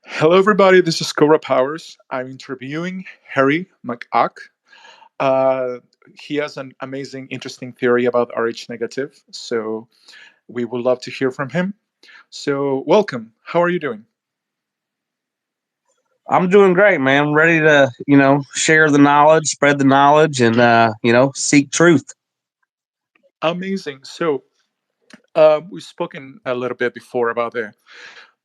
Hello, everybody. This is CobraPowers. I'm interviewing Harry McAque. Uh, he has an amazing, interesting theory about Rh negative. So we would love to hear from him. So, welcome. How are you doing? I'm doing great, man. I'm ready to, share the knowledge, spread the knowledge, and seek truth. Amazing. So, we've spoken a little bit before about the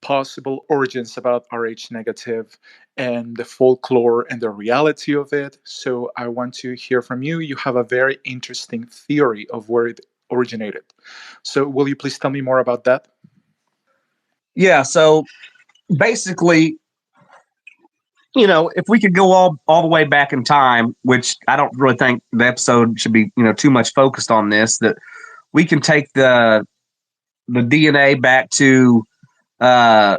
possible origins about Rh negative and the folklore and the reality of it. So, I want to hear from you. You have a very interesting theory of where it originated. So, will you please tell me more about that? Yeah. So basically, if we could go all the way back in time, which I don't really think the episode should be, too much focused on this, that we can take the DNA back to uh,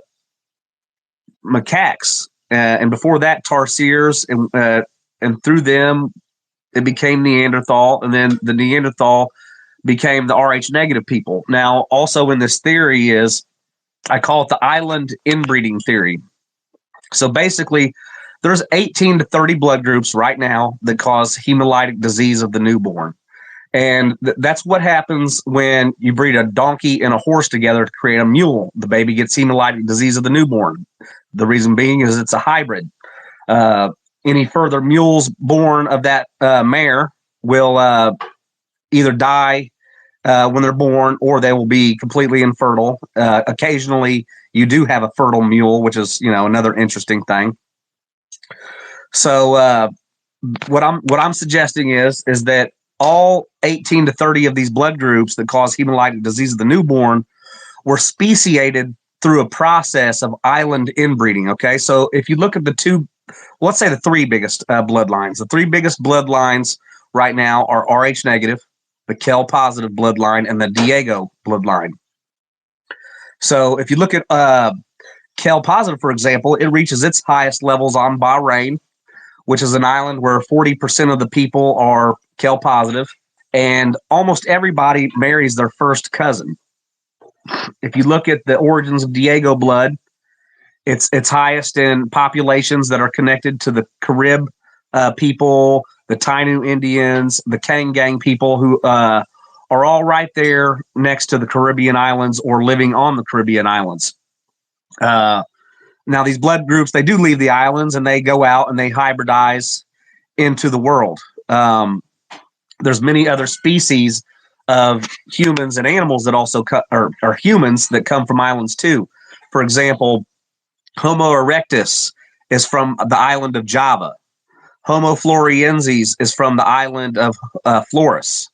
macaques, and before that, tarsiers, and through them it became Neanderthal, and then the Neanderthal became the Rh negative people. Now, also in this theory is I call it the island inbreeding theory. So basically, there's 18 to 30 blood groups right now that cause hemolytic disease of the newborn. And that's what happens when you breed a donkey and a horse together to create a mule. The baby gets hemolytic disease of the newborn. The reason being is it's a hybrid. Uh, any further mules born of that mare will either die when they're born, or they will be completely infertile. Occasionally, you do have a fertile mule, which is another interesting thing. So what I'm suggesting is that all 18 to 30 of these blood groups that cause hemolytic disease of the newborn were speciated through a process of island inbreeding. Okay, so if you look at let's say the three biggest bloodlines. The three biggest bloodlines right now are Rh negative, the Kell positive bloodline, and the Diego bloodline. So if you look at Kell positive, for example, it reaches its highest levels on Bahrain, which is an island where 40% of the people are Kell positive, and almost everybody marries their first cousin. If you look at the origins of Diego blood, it's highest in populations that are connected to the Carib people, the Taino Indians, the Kangang people, who are all right there next to the Caribbean islands or living on the Caribbean islands. Now, these blood groups, they do leave the islands and they go out and they hybridize into the world. There's many other species of humans and animals that also are humans that come from islands too. For example, Homo erectus is from the island of Java. Homo floresiensis is from the island of Flores.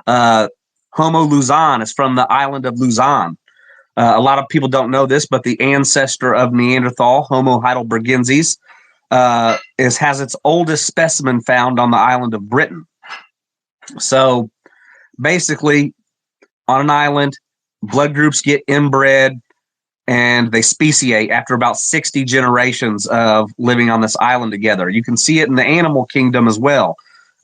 Uh, Homo luzon is from the island of Luzon. A lot of people don't know this, but the ancestor of Neanderthal, Homo heidelbergensis, has its oldest specimen found on the island of Britain. So basically, on an island, blood groups get inbred and they speciate after about 60 generations of living on this island together. You can see it in the animal kingdom as well.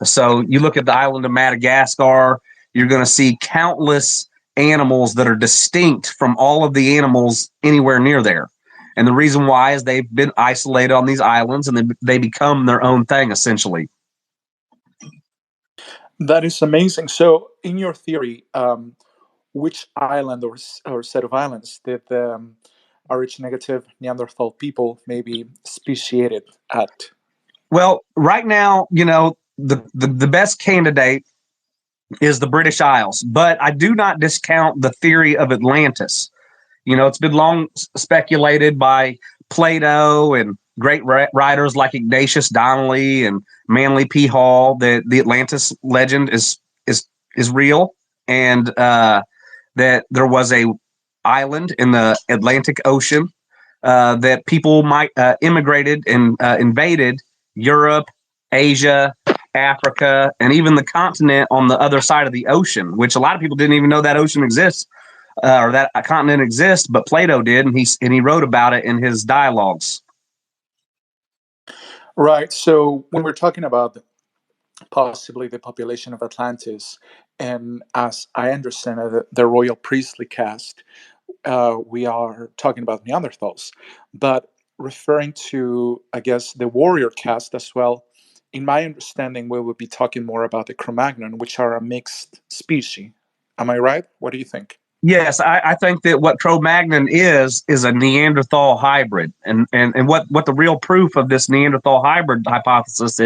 So you look at the island of Madagascar, you're going to see countless animals that are distinct from all of the animals anywhere near there. And the reason why is they've been isolated on these islands and they become their own thing, essentially. That is amazing. So, in your theory, which island or set of islands did the Rh negative Neanderthal people maybe speciated at? Well, right now, the best candidate is the British Isles, but I do not discount the theory of Atlantis. It's been long speculated by Plato and great writers like Ignatius Donnelly and Manly P. Hall that the Atlantis legend is real, and that there was a island in the Atlantic Ocean that people might immigrated and invaded Europe, Asia, Africa, and even the continent on the other side of the ocean, which a lot of people didn't even know that ocean exists, or that a continent exists, but Plato did, and he wrote about it in his dialogues. Right. So, when we're talking about possibly the population of Atlantis, and as I understand it, the royal priestly caste, we are talking about Neanderthals. But referring to, I guess, the warrior caste as well. In my understanding, we would be talking more about the Cro-Magnon, which are a mixed species. Am I right? What do you think? Yes, I think that what Cro-Magnon is a Neanderthal hybrid, and what the real proof of this Neanderthal hybrid hypothesis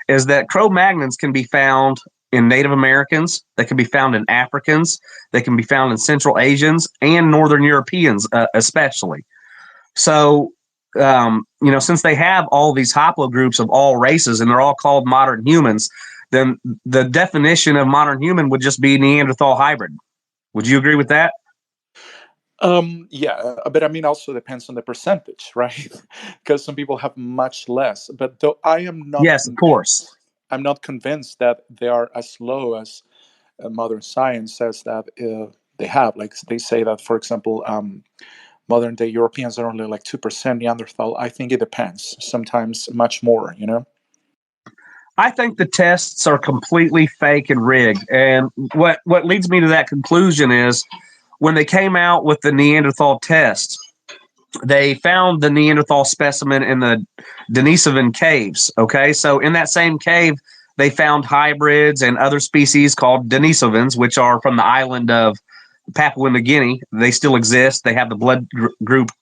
is that Cro-Magnons can be found in Native Americans, they can be found in Africans, they can be found in Central Asians and Northern Europeans, especially. So, since they have all these haplogroups of all races and they're all called modern humans, then the definition of modern human would just be Neanderthal hybrid. Would you agree with that? Yeah, but I mean, also depends on the percentage, right? Because some people have much less. But though I am not Yes, of course. convinced, I'm not convinced that they are as low as modern science says that they have. Like they say that, for example, modern day Europeans are only like 2% Neanderthal. I think it depends. Sometimes much more, you know? I think the tests are completely fake and rigged. And what leads me to that conclusion is when they came out with the Neanderthal test, they found the Neanderthal specimen in the Denisovan caves. Okay, so in that same cave, they found hybrids and other species called Denisovans, which are from the island of Papua New Guinea. They still exist. They have the blood group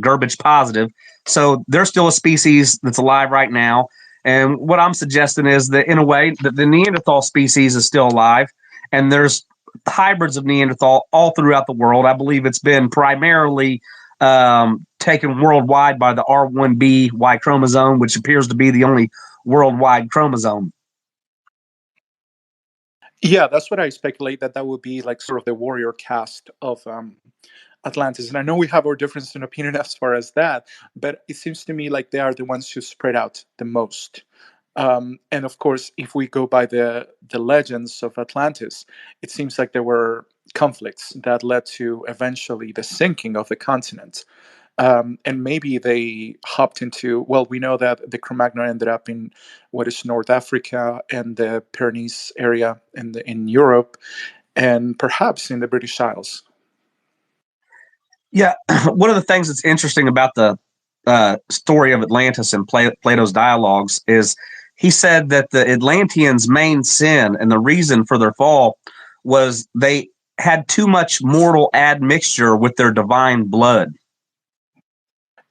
garbage positive. So they're still a species that's alive right now. And what I'm suggesting is that, in a way, that the Neanderthal species is still alive, and there's hybrids of Neanderthal all throughout the world. I believe it's been primarily taken worldwide by the R1b Y chromosome, which appears to be the only worldwide chromosome. Yeah, that's what I speculate, that that would be like sort of the warrior caste of Atlantis. And I know we have our difference in opinion as far as that, but it seems to me like they are the ones who spread out the most. And of course, if we go by the legends of Atlantis, it seems like there were conflicts that led to eventually the sinking of the continent. And maybe they hopped into, well, we know that the Cro-Magnon ended up in what is North Africa and the Pyrenees area in Europe, and perhaps in the British Isles. Yeah, one of the things that's interesting about the story of Atlantis and Plato's dialogues is he said that the Atlanteans' main sin and the reason for their fall was they had too much mortal admixture with their divine blood.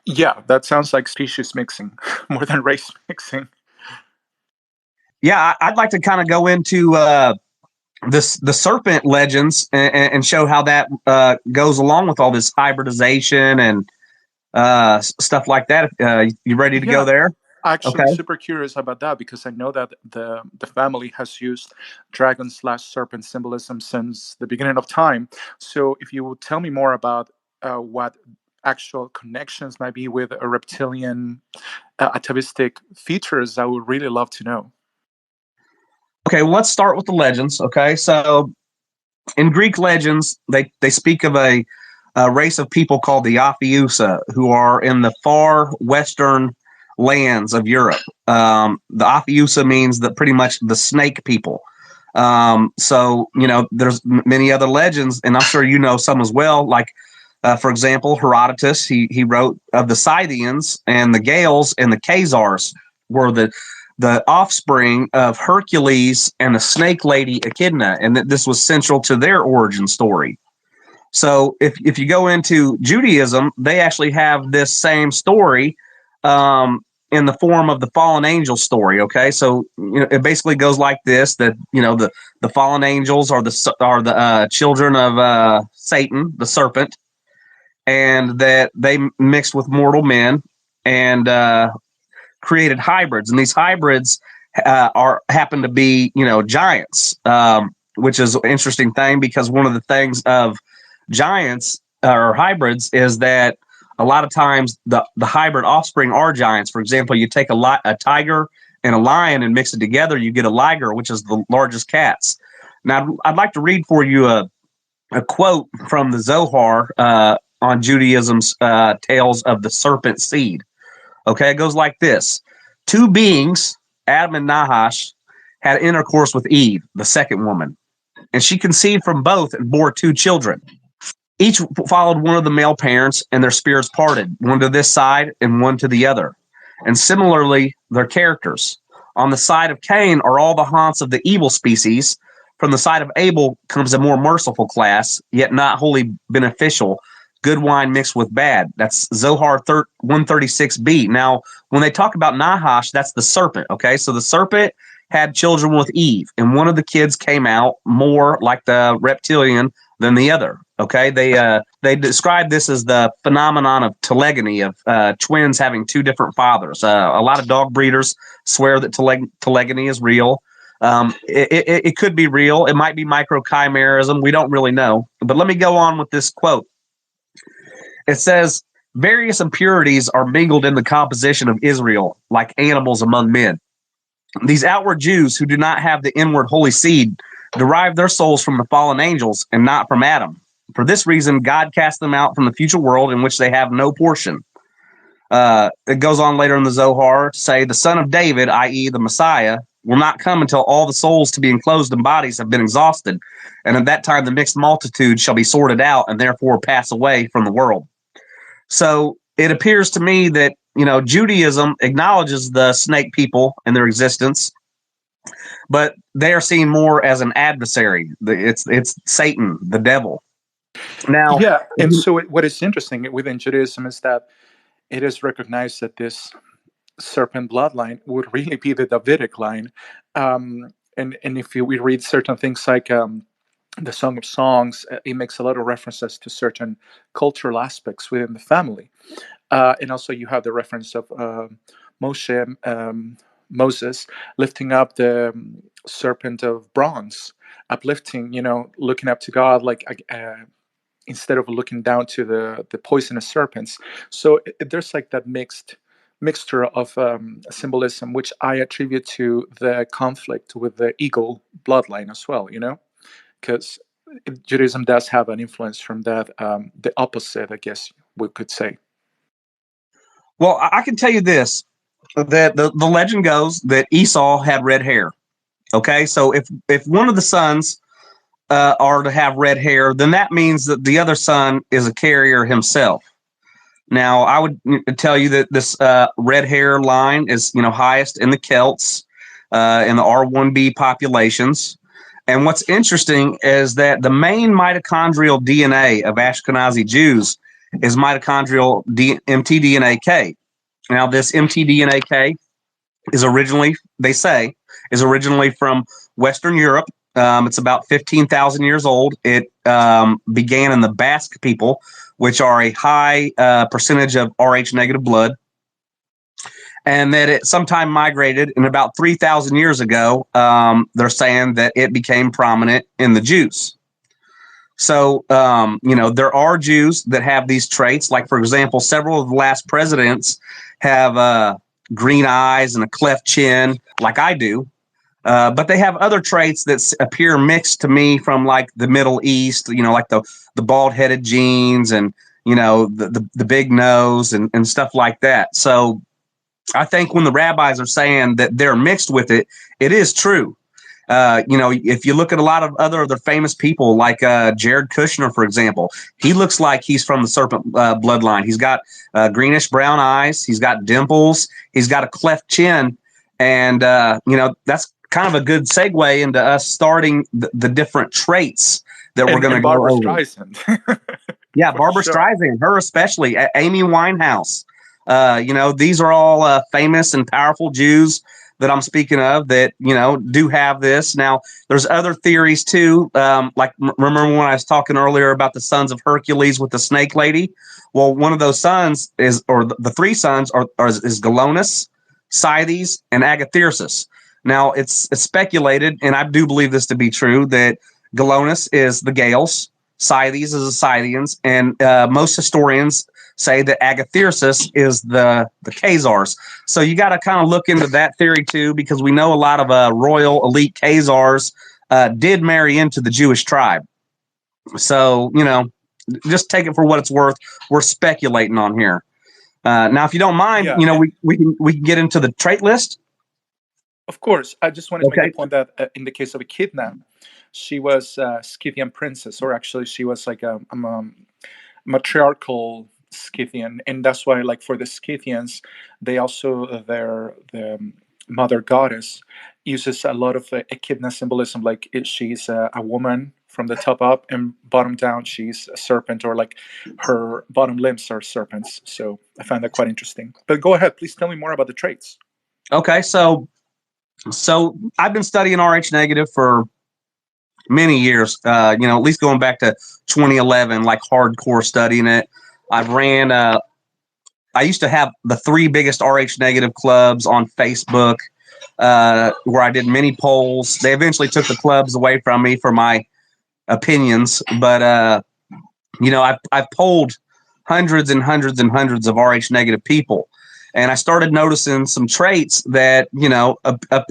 Yeah, that sounds like species mixing more than race mixing. Yeah, I'd like to kind of go into the serpent legends and show how that goes along with all this hybridization and stuff like that. You ready to go Yeah, there? Okay. actually super curious about that because I know that the family has used dragon slash serpent symbolism since the beginning of time. So if you would tell me more about what actual connections might be with a reptilian atavistic features, I would really love to know. Okay, well, let's start with the legends. Okay, so in Greek legends, they speak of a race of people called the Aphiusa, who are in the far western lands of Europe. The Aphiusa means that pretty much the snake people. So there's many other legends, and I'm sure you know some as well. Like, for example, Herodotus, he wrote of the Scythians and the Gales and the Khazars were the offspring of Hercules and the snake lady Echidna, and that this was central to their origin story. So if you go into Judaism, they actually have this same story in the form of the fallen angel story. Okay, so it basically goes like this: that the fallen angels are the children of Satan, the serpent, and that they mixed with mortal men and created hybrids, and these hybrids happen to be giants, which is an interesting thing because one of the things of giants or hybrids is that a lot of times the hybrid offspring are giants. For example, you take a tiger and a lion and mix it together, you get a liger, which is the largest cats. Now, I'd like to read for you a quote from the Zohar on Judaism's tales of the serpent seed. Okay, it goes like this. Two beings, Adam and Nahash, had intercourse with Eve, the second woman, and she conceived from both and bore two children. Each followed one of the male parents, and their spirits parted, one to this side and one to the other. And similarly, their characters. On the side of Cain are all the haunts of the evil species. From the side of Abel comes a more merciful class, yet not wholly beneficial. Good wine mixed with bad. That's Zohar 136b. Now, when they talk about Nahash, that's the serpent. Okay, so the serpent had children with Eve, and one of the kids came out more like the reptilian than the other. Okay, they describe this as the phenomenon of telegony, of twins having two different fathers. A lot of dog breeders swear that telegony is real. It could be real. It might be microchimerism. We don't really know. But let me go on with this quote. It says, various impurities are mingled in the composition of Israel, like animals among men. These outward Jews who do not have the inward holy seed derive their souls from the fallen angels and not from Adam. For this reason, God cast them out from the future world in which they have no portion. It goes on later in the Zohar to say, the son of David, i.e. the Messiah, will not come until all the souls to be enclosed in bodies have been exhausted. And at that time, the mixed multitude shall be sorted out and therefore pass away from the world. So it appears to me that, Judaism acknowledges the snake people and their existence, but they are seen more as an adversary. It's Satan, the devil. Now, Yeah, and so what is interesting within Judaism is that it is recognized that this serpent bloodline would really be the Davidic line. And if we read certain things like the Song of Songs, it makes a lot of references to certain cultural aspects within the family. And also you have the reference of Moses lifting up the serpent of bronze, uplifting, looking up to God, like instead of looking down to the poisonous serpents. So there's like that mixture of symbolism, which I attribute to the conflict with the eagle bloodline as well, because Judaism does have an influence from that, the opposite, I guess we could say. Well, I can tell you this, that the legend goes that Esau had red hair. Okay, so if one of the sons are to have red hair, then that means that the other son is a carrier himself. Now, I would tell you that this red hair line is, highest in the Celts, in the R1b populations. And what's interesting is that the main mitochondrial DNA of Ashkenazi Jews is mitochondrial mtDNA-K. Now, this mtDNA-K is originally, they say, from Western Europe. It's about 15,000 years old. It began in the Basque people, which are a high percentage of Rh negative blood, and that it sometime migrated, and about 3,000 years ago, they're saying that it became prominent in the Jews. So, there are Jews that have these traits. Like, for example, several of the last presidents have green eyes and a cleft chin, like I do. But they have other traits that appear mixed to me from like the Middle East, like the bald headed genes and, the big nose and stuff like that. So I think when the rabbis are saying that they're mixed with it, it is true. If you look at a lot of other famous people like Jared Kushner, for example, he looks like he's from the serpent bloodline. He's got greenish brown eyes. He's got dimples. He's got a cleft chin. And, that's kind of a good segue into us starting the different traits that we're going to go over. Barbara Streisand. Yeah, Barbara Streisand, her especially, Amy Winehouse. These are all famous and powerful Jews that I'm speaking of that, do have this. Now, there's other theories too. Remember when I was talking earlier about the sons of Hercules with the snake lady? Well, one of those sons is the three sons is Galonus, Scythes, and Agathyrsus. Now, it's speculated, and I do believe this to be true, that Galonus is the Gales, Scythes is the Scythians, and most historians say that Agathyrsus is the Khazars. So you got to kind of look into that theory too, because we know a lot of royal elite Khazars did marry into the Jewish tribe. So, just take it for what it's worth. We're speculating on here. Now, if you don't mind, we can get into the trait list. Of course. I just wanted to make the point that in the case of Echidna, she was a Scythian princess, or actually she was like matriarchal Scythian, and that's why, like for the Scythians, they also the mother goddess uses a lot of echidna symbolism. Like she's a woman from the top up, and bottom down she's a serpent, or like her bottom limbs are serpents. So I find that quite interesting. But go ahead, please tell me more about the traits. Okay, so I've been studying Rh negative for many years. At least going back to 2011, like hardcore studying it. I've ran. I used to have the 3 biggest Rh negative clubs on Facebook, where I did many polls. They eventually took the clubs away from me for my opinions, but I've polled hundreds and hundreds and hundreds of Rh negative people, and I started noticing some traits that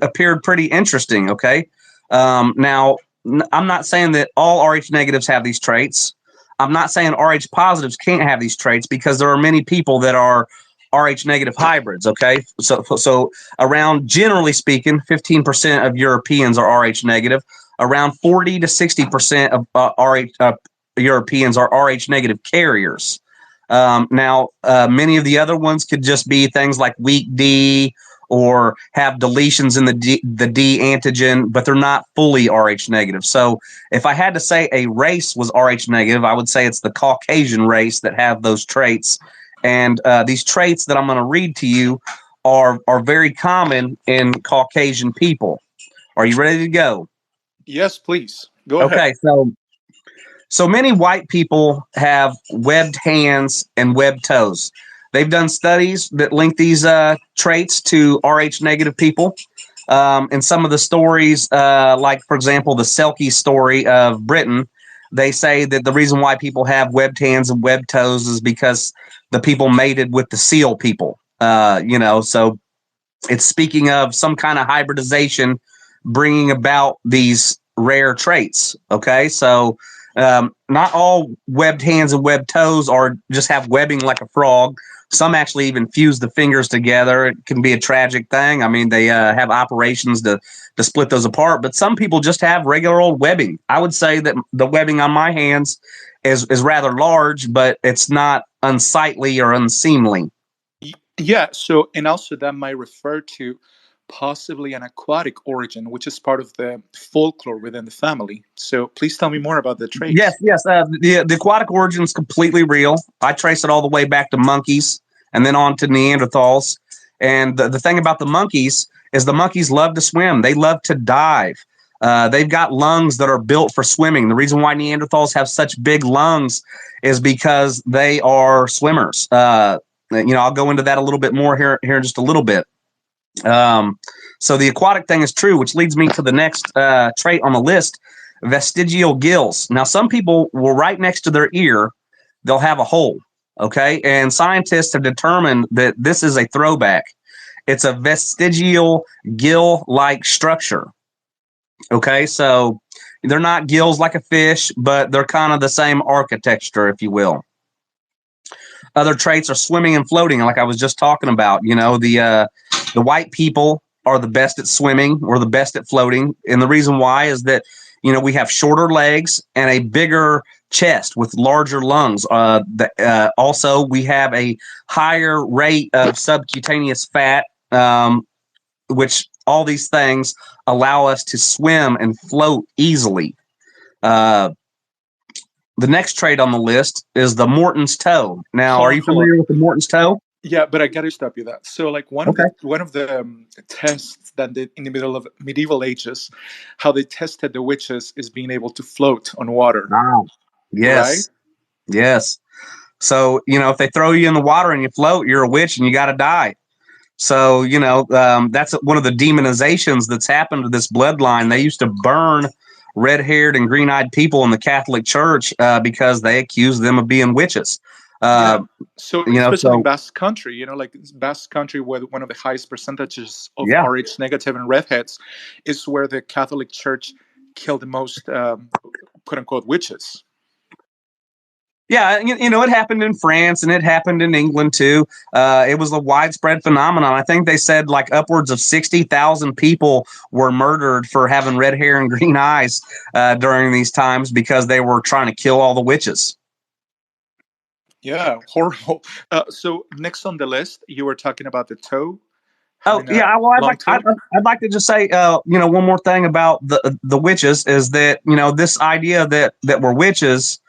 appeared pretty interesting. Okay, now I'm not saying that all Rh negatives have these traits. I'm not saying Rh positives can't have these traits, because there are many people that are Rh negative hybrids. Okay, so around, generally speaking, 15% of Europeans are Rh negative. Around 40 to 60% of Europeans are Rh negative carriers. Now, many of the other ones could just be things like weak D, or have deletions in the D antigen, but they're not fully Rh negative. So if I had to say a race was Rh negative, I would say it's the Caucasian race that have those traits. And these traits that I'm going to read to you are very common in Caucasian people. Are you ready to go? Yes, please. Go ahead. Okay, so many white people have webbed hands and webbed toes. They've done studies that link these traits to Rh negative people. And some of the stories, like, for example, the Selkie story of Britain, they say that the reason why people have webbed hands and webbed toes is because the people mated with the seal people. So it's speaking of some kind of hybridization bringing about these rare traits. Okay, so not all webbed hands and webbed toes are just have webbing like a frog. Some actually even fuse the fingers together. It can be a tragic thing. I mean, they have operations to split those apart, but some people just have regular old webbing. I would say that the webbing on my hands is rather large, but it's not unsightly or unseemly. Yeah, so, and also that might refer to possibly an aquatic origin, which is part of the folklore within the family. So please tell me more about the Yes, traits. yes. The aquatic origin is completely real. I trace it all the way back to monkeys and then on to Neanderthals. And the thing about the monkeys is the monkeys love to swim. They love to dive. They've got lungs that are built for swimming. The reason why Neanderthals have such big lungs is because they are swimmers. I'll go into that a little bit more here in just a little bit. So the aquatic thing is true, which leads me to the next trait on the list: vestigial gills. Now, some people will, right next to their ear, they'll have a hole. Okay, and scientists have determined that this is a throwback. It's a vestigial gill-like structure. Okay, so they're not gills like a fish, but they're kind of the same architecture, if you will. Other traits are swimming and floating, like I was just talking about. The white people are the best at swimming or the best at floating, and the reason why is that we have shorter legs and a bigger chest with larger lungs. Also, we have a higher rate of subcutaneous fat, which all these things allow us to swim and float easily. The next trait on the list is the Morton's toe. Now, Hold are on, you hold on. familiar with the Morton's toe? Yeah, but I gotta stop you that. So, like Okay. one of the tests that did in the middle of medieval ages, how they tested the witches is being able to float on water, Wow. right? Yes. Yes. So, if they throw you in the water and you float, you're a witch and you got to die. So, that's one of the demonizations that's happened to this bloodline. They used to burn red-haired and green-eyed people in the Catholic Church because they accused them of being witches. Yeah. So, especially in So Basque Country, like Basque Country, where one of the highest percentages of yeah, Rh negative and redheads is where the Catholic Church killed the most, quote unquote, witches. yeah, it happened in France and it happened in England too. It was a widespread phenomenon. I think they said like upwards of 60,000 people were murdered for having red hair and green eyes during these times because they were trying to kill all the witches. Yeah, horrible. So next on the list, you were talking about the toe Oh having a yeah, well, long toe. I'd like to just say, one more thing about the witches is that this idea that we're witches,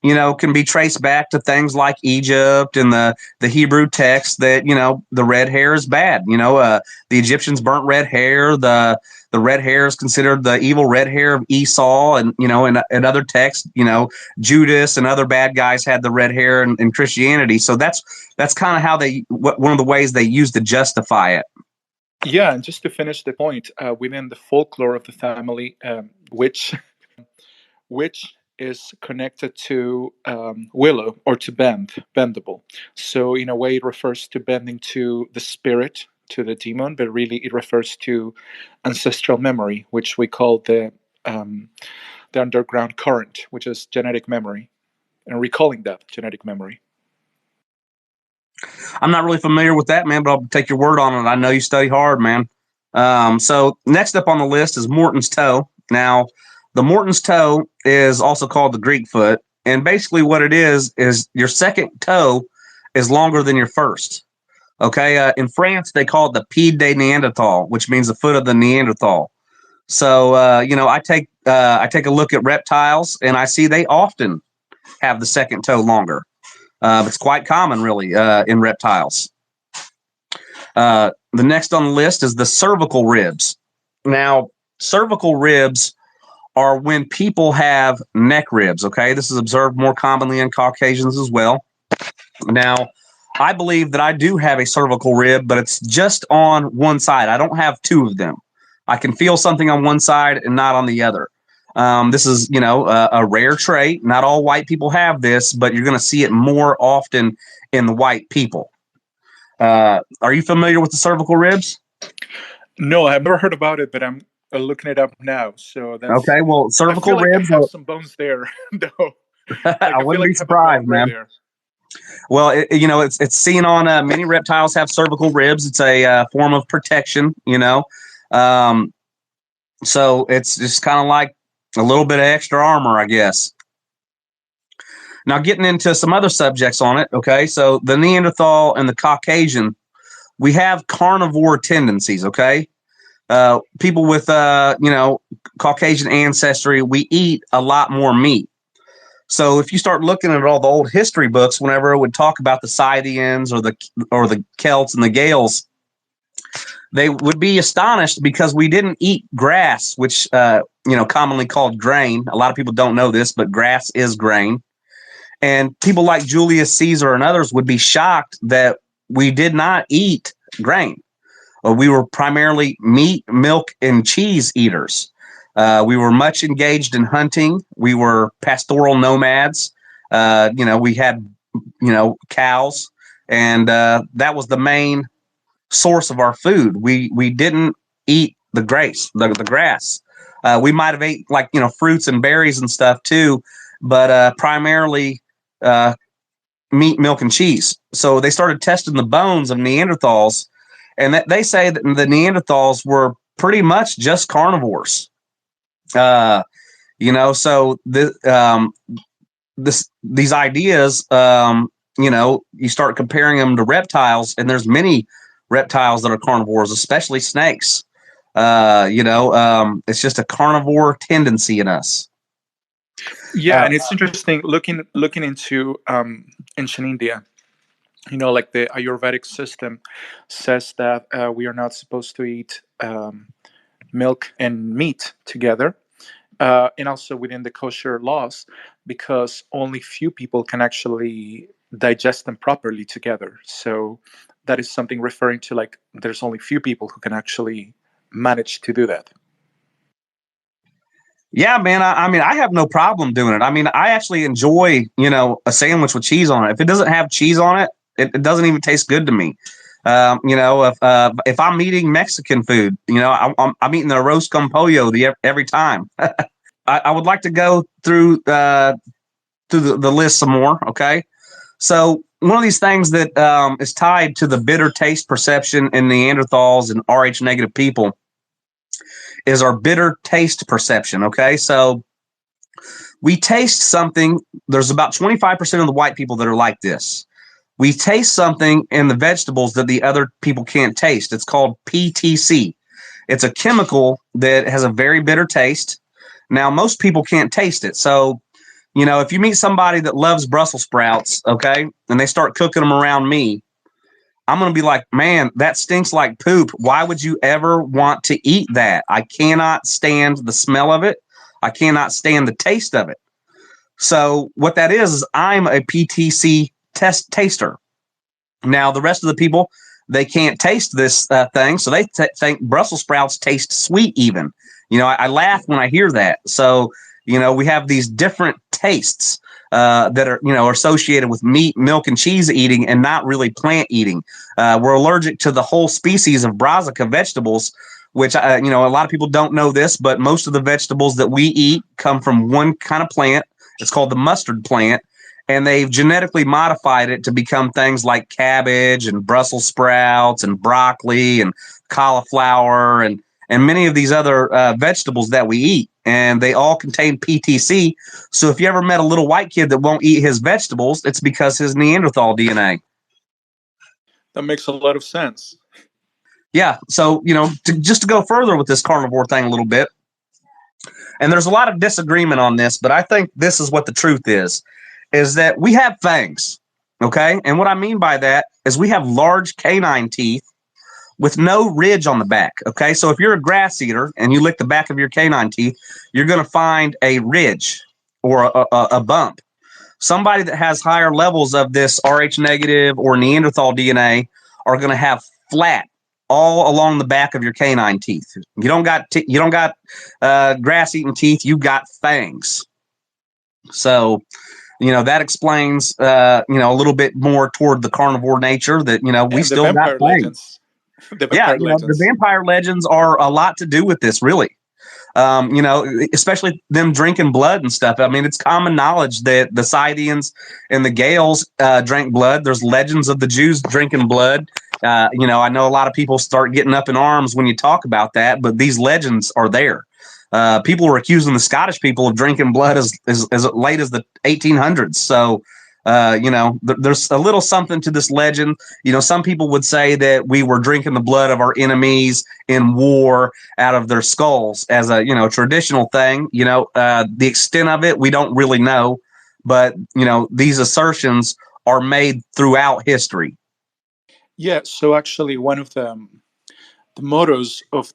can be traced back to things like Egypt and the Hebrew text that the red hair is bad. The Egyptians burnt red hair. The red hair is considered the evil red hair of Esau, and in other texts, Judas and other bad guys had the red hair in Christianity. So that's kind of how one of the ways they use to justify it. Yeah, and just to finish the point, within the folklore of the family, which is connected to willow or to bendable. So in a way, it refers to bending to the spirit, to the demon, but really it refers to ancestral memory, which we call the underground current, which is genetic memory, and recalling that genetic memory. I'm not really familiar with that, man, but I'll take your word on it. I know you study hard, man. So next up on the list is Morton's toe. Now, the Morton's toe is also called the Greek foot, and basically what it is your second toe is longer than your first. Okay, in France they call it the pied de Neanderthal, which means the foot of the Neanderthal. So I take a look at reptiles, and I see they often have the second toe longer. It's quite common, really, in reptiles. The next on the list is the cervical ribs. Now, cervical ribs are when people have neck ribs, okay? This is observed more commonly in Caucasians as well. Now, I believe that I do have a cervical rib, but it's just on one side. I don't have two of them. I can feel something on one side and not on the other. This is, a rare trait. Not all white people have this, but you're going to see it more often in the white people. Are you familiar with the cervical ribs? No, I've never heard about it, but I'm looking it up now. So that's Okay. Well, I cervical feel like I ribs. have some bones there, though. Like I I feel wouldn't like be I have a bone surprised, right man. there. Well, it's seen on many reptiles have cervical ribs. It's a form of protection, so it's just kind of like a little bit of extra armor, I guess. Now, getting into some other subjects on it, okay? So the Neanderthal and the Caucasian, we have carnivore tendencies, okay? People with, Caucasian ancestry, we eat a lot more meat. So if you start looking at all the old history books, whenever it would talk about the Scythians or the Celts and the Gales, they would be astonished because we didn't eat grass, which commonly called grain. A lot of people don't know this, but grass is grain. And people like Julius Caesar and others would be shocked that we did not eat grain. We were primarily meat, milk, and cheese eaters. We were much engaged in hunting. We were pastoral nomads. We had, cows, and that was the main source of our food. We didn't eat the grass. We might have ate fruits and berries and stuff too, but primarily meat, milk, and cheese. So they started testing the bones of Neanderthals, and they say that the Neanderthals were pretty much just carnivores. So these ideas, you start comparing them to reptiles, and there's many reptiles that are carnivores, especially snakes. It's just a carnivore tendency in us. Yeah, and it's interesting looking into ancient India. Like the Ayurvedic system says that we are not supposed to eat milk and meat together, and also within the kosher laws, because only few people can actually digest them properly together. So that is something referring to like there's only few people who can actually manage to do that. Yeah, man. I mean, I have no problem doing it. I mean, I actually enjoy, a sandwich with cheese on it. If it doesn't have cheese on it, it doesn't even taste good to me. If I'm eating Mexican food, I'm eating the roast con pollo every time. I would like to go through the list some more. Okay, so one of these things that is tied to the bitter taste perception in Neanderthals and Rh negative people is our bitter taste perception. Okay, so We taste something. There's about 25% of the white people that are like this. We taste something in the vegetables that the other people can't taste. It's called PTC. It's a chemical that has a very bitter taste. Now, most people can't taste it. So, if you meet somebody that loves Brussels sprouts, okay, and they start cooking them around me, I'm going to be like, man, that stinks like poop. Why would you ever want to eat that? I cannot stand the smell of it. I cannot stand the taste of it. So what that is I'm a PTC taster. Now, the rest of the people, they can't taste this thing. So they think Brussels sprouts taste sweet even. I laugh when I hear that. So, we have these different tastes that are associated with meat, milk, and cheese eating and not really plant eating. We're allergic to the whole species of brassica vegetables, which, a lot of people don't know this, but most of the vegetables that we eat come from one kind of plant. It's called the mustard plant. And they've genetically modified it to become things like cabbage and Brussels sprouts and broccoli and cauliflower and many of these other vegetables that we eat. And they all contain PTC. So if you ever met a little white kid that won't eat his vegetables, it's because his Neanderthal DNA. That makes a lot of sense. Yeah. So, just to go further with this carnivore thing a little bit, and there's a lot of disagreement on this, but I think this is what the truth is that we have fangs. Okay. And what I mean by that is we have large canine teeth with no ridge on the back. Okay. So if you're a grass eater and you lick the back of your canine teeth, you're going to find a ridge or a bump. Somebody that has higher levels of this Rh negative or Neanderthal DNA are going to have flat all along the back of your canine teeth. You don't got grass eating teeth. You got fangs. So, that explains, a little bit more toward the carnivore nature that, we still got fangs. The vampire legends are a lot to do with this, really. Especially them drinking blood and stuff. I mean, it's common knowledge that the Scythians and the Gales drank blood. There's legends of the Jews drinking blood. I know a lot of people start getting up in arms when you talk about that, but these legends are there. People were accusing the Scottish people of drinking blood as late as the 1800s. So, there's a little something to this legend. Some people would say that we were drinking the blood of our enemies in war out of their skulls as a, traditional thing. The extent of it, we don't really know. But, these assertions are made throughout history. Yeah. So actually, one of the mottos of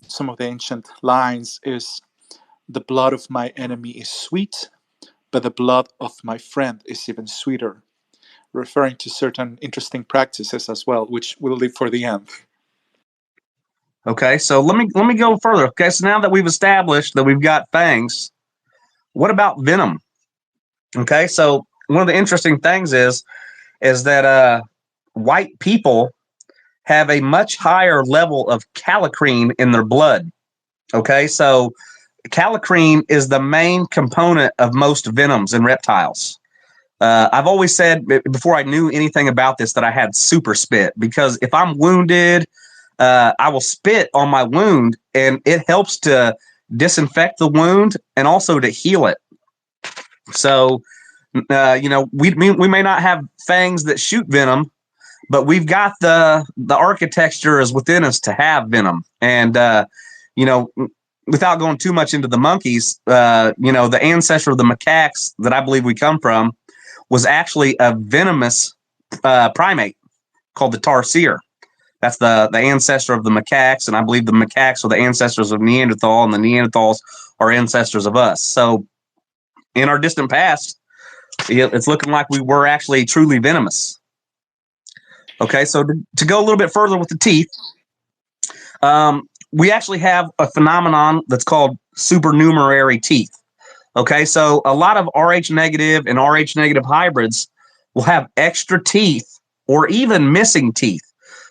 some of the ancient lines is, "The blood of my enemy is sweet, but the blood of my friend is even sweeter," referring to certain interesting practices as well, which we'll leave for the end. Okay, so let me go further. Okay, so now that we've established that we've got fangs, what about venom? Okay, so one of the interesting things is that white people have a much higher level of kallikrein in their blood. Okay, so kallikrein is the main component of most venoms in reptiles. I've always said before I knew anything about this that I had super spit, because if I'm wounded, I will spit on my wound and it helps to disinfect the wound and also to heal it. So, we may not have fangs that shoot venom, but we've got the architecture is within us to have venom. And, without going too much into the monkeys, the ancestor of the macaques that I believe we come from was actually a venomous primate called the tarsier. That's the ancestor of the macaques, and I believe the macaques are the ancestors of Neanderthal, and the Neanderthals are ancestors of us. So in our distant past, it's looking like we were actually truly venomous. Okay, so to go a little bit further with the teeth, we actually have a phenomenon that's called supernumerary teeth. Okay, so a lot of Rh negative and Rh negative hybrids will have extra teeth or even missing teeth.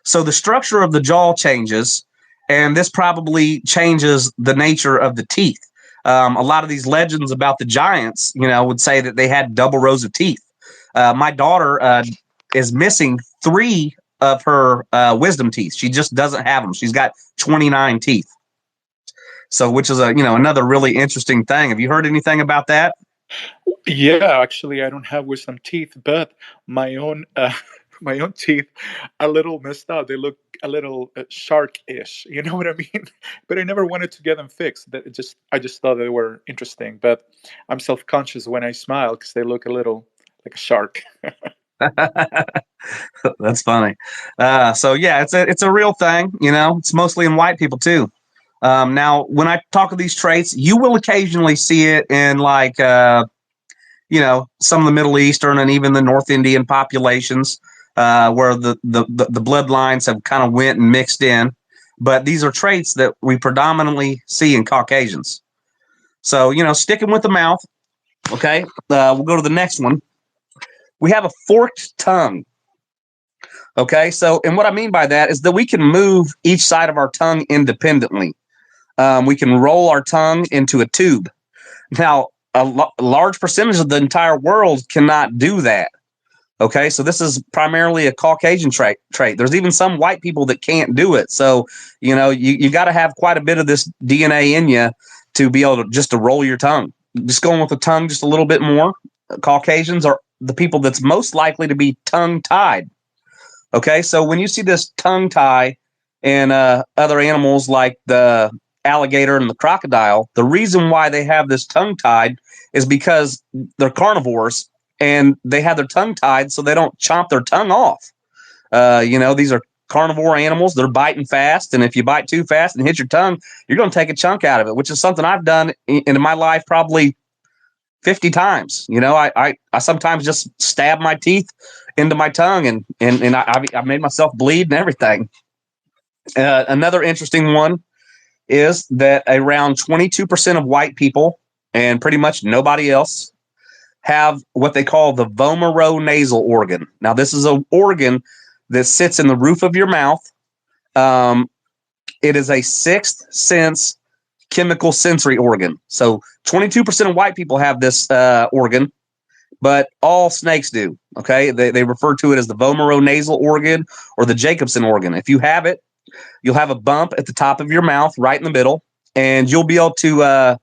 So the structure of the jaw changes, and this probably changes the nature of the teeth. A lot of these legends about the giants, would say that they had double rows of teeth. My daughter is missing 3 of her wisdom teeth. She just doesn't have them. She's got 29 teeth. So, which is another really interesting thing. Have you heard anything about that? Yeah, actually, I don't have wisdom teeth, but my own my own teeth are a little messed up. They look a little shark-ish. You know what I mean? But I never wanted to get them fixed. That I just thought they were interesting. But I'm self-conscious when I smile because they look a little like a shark. That's funny. So yeah, it's a real thing. You know, it's mostly in white people too. Now, when I talk of these traits, you will occasionally see it in like some of the Middle Eastern and even the North Indian populations, where the bloodlines have kind of went and mixed in. But these are traits that we predominantly see in Caucasians. So, sticking with the mouth. Okay, we'll go to the next one. We have a forked tongue. Okay, so, and what I mean by that is that we can move each side of our tongue independently. We can roll our tongue into a tube. Now, a large percentage of the entire world cannot do that. Okay, so this is primarily a Caucasian trait. There's even some white people that can't do it. So, you got to have quite a bit of this DNA in you to be able to just to roll your tongue. Just going with the tongue just a little bit more. Caucasians are the people that's most likely to be tongue tied. Okay, so when you see this tongue tie in other animals like the alligator and the crocodile, the reason why they have this tongue tied is because they're carnivores and they have their tongue tied so they don't chomp their tongue off. These are carnivore animals. They're biting fast, and if you bite too fast and hit your tongue, you're going to take a chunk out of it, which is something I've done in my life probably 50 times. I sometimes just stab my teeth into my tongue and I made myself bleed and everything. Another interesting one is that around 22% of white people and pretty much nobody else have what they call the vomeronasal organ. Now, this is an organ that sits in the roof of your mouth. It is a sixth sense chemical sensory organ. So 22% of white people have this organ, but all snakes do. Okay, they refer to it as the vomeronasal organ or the Jacobson organ. If you have it, you'll have a bump at the top of your mouth, right in the middle, and you'll be able to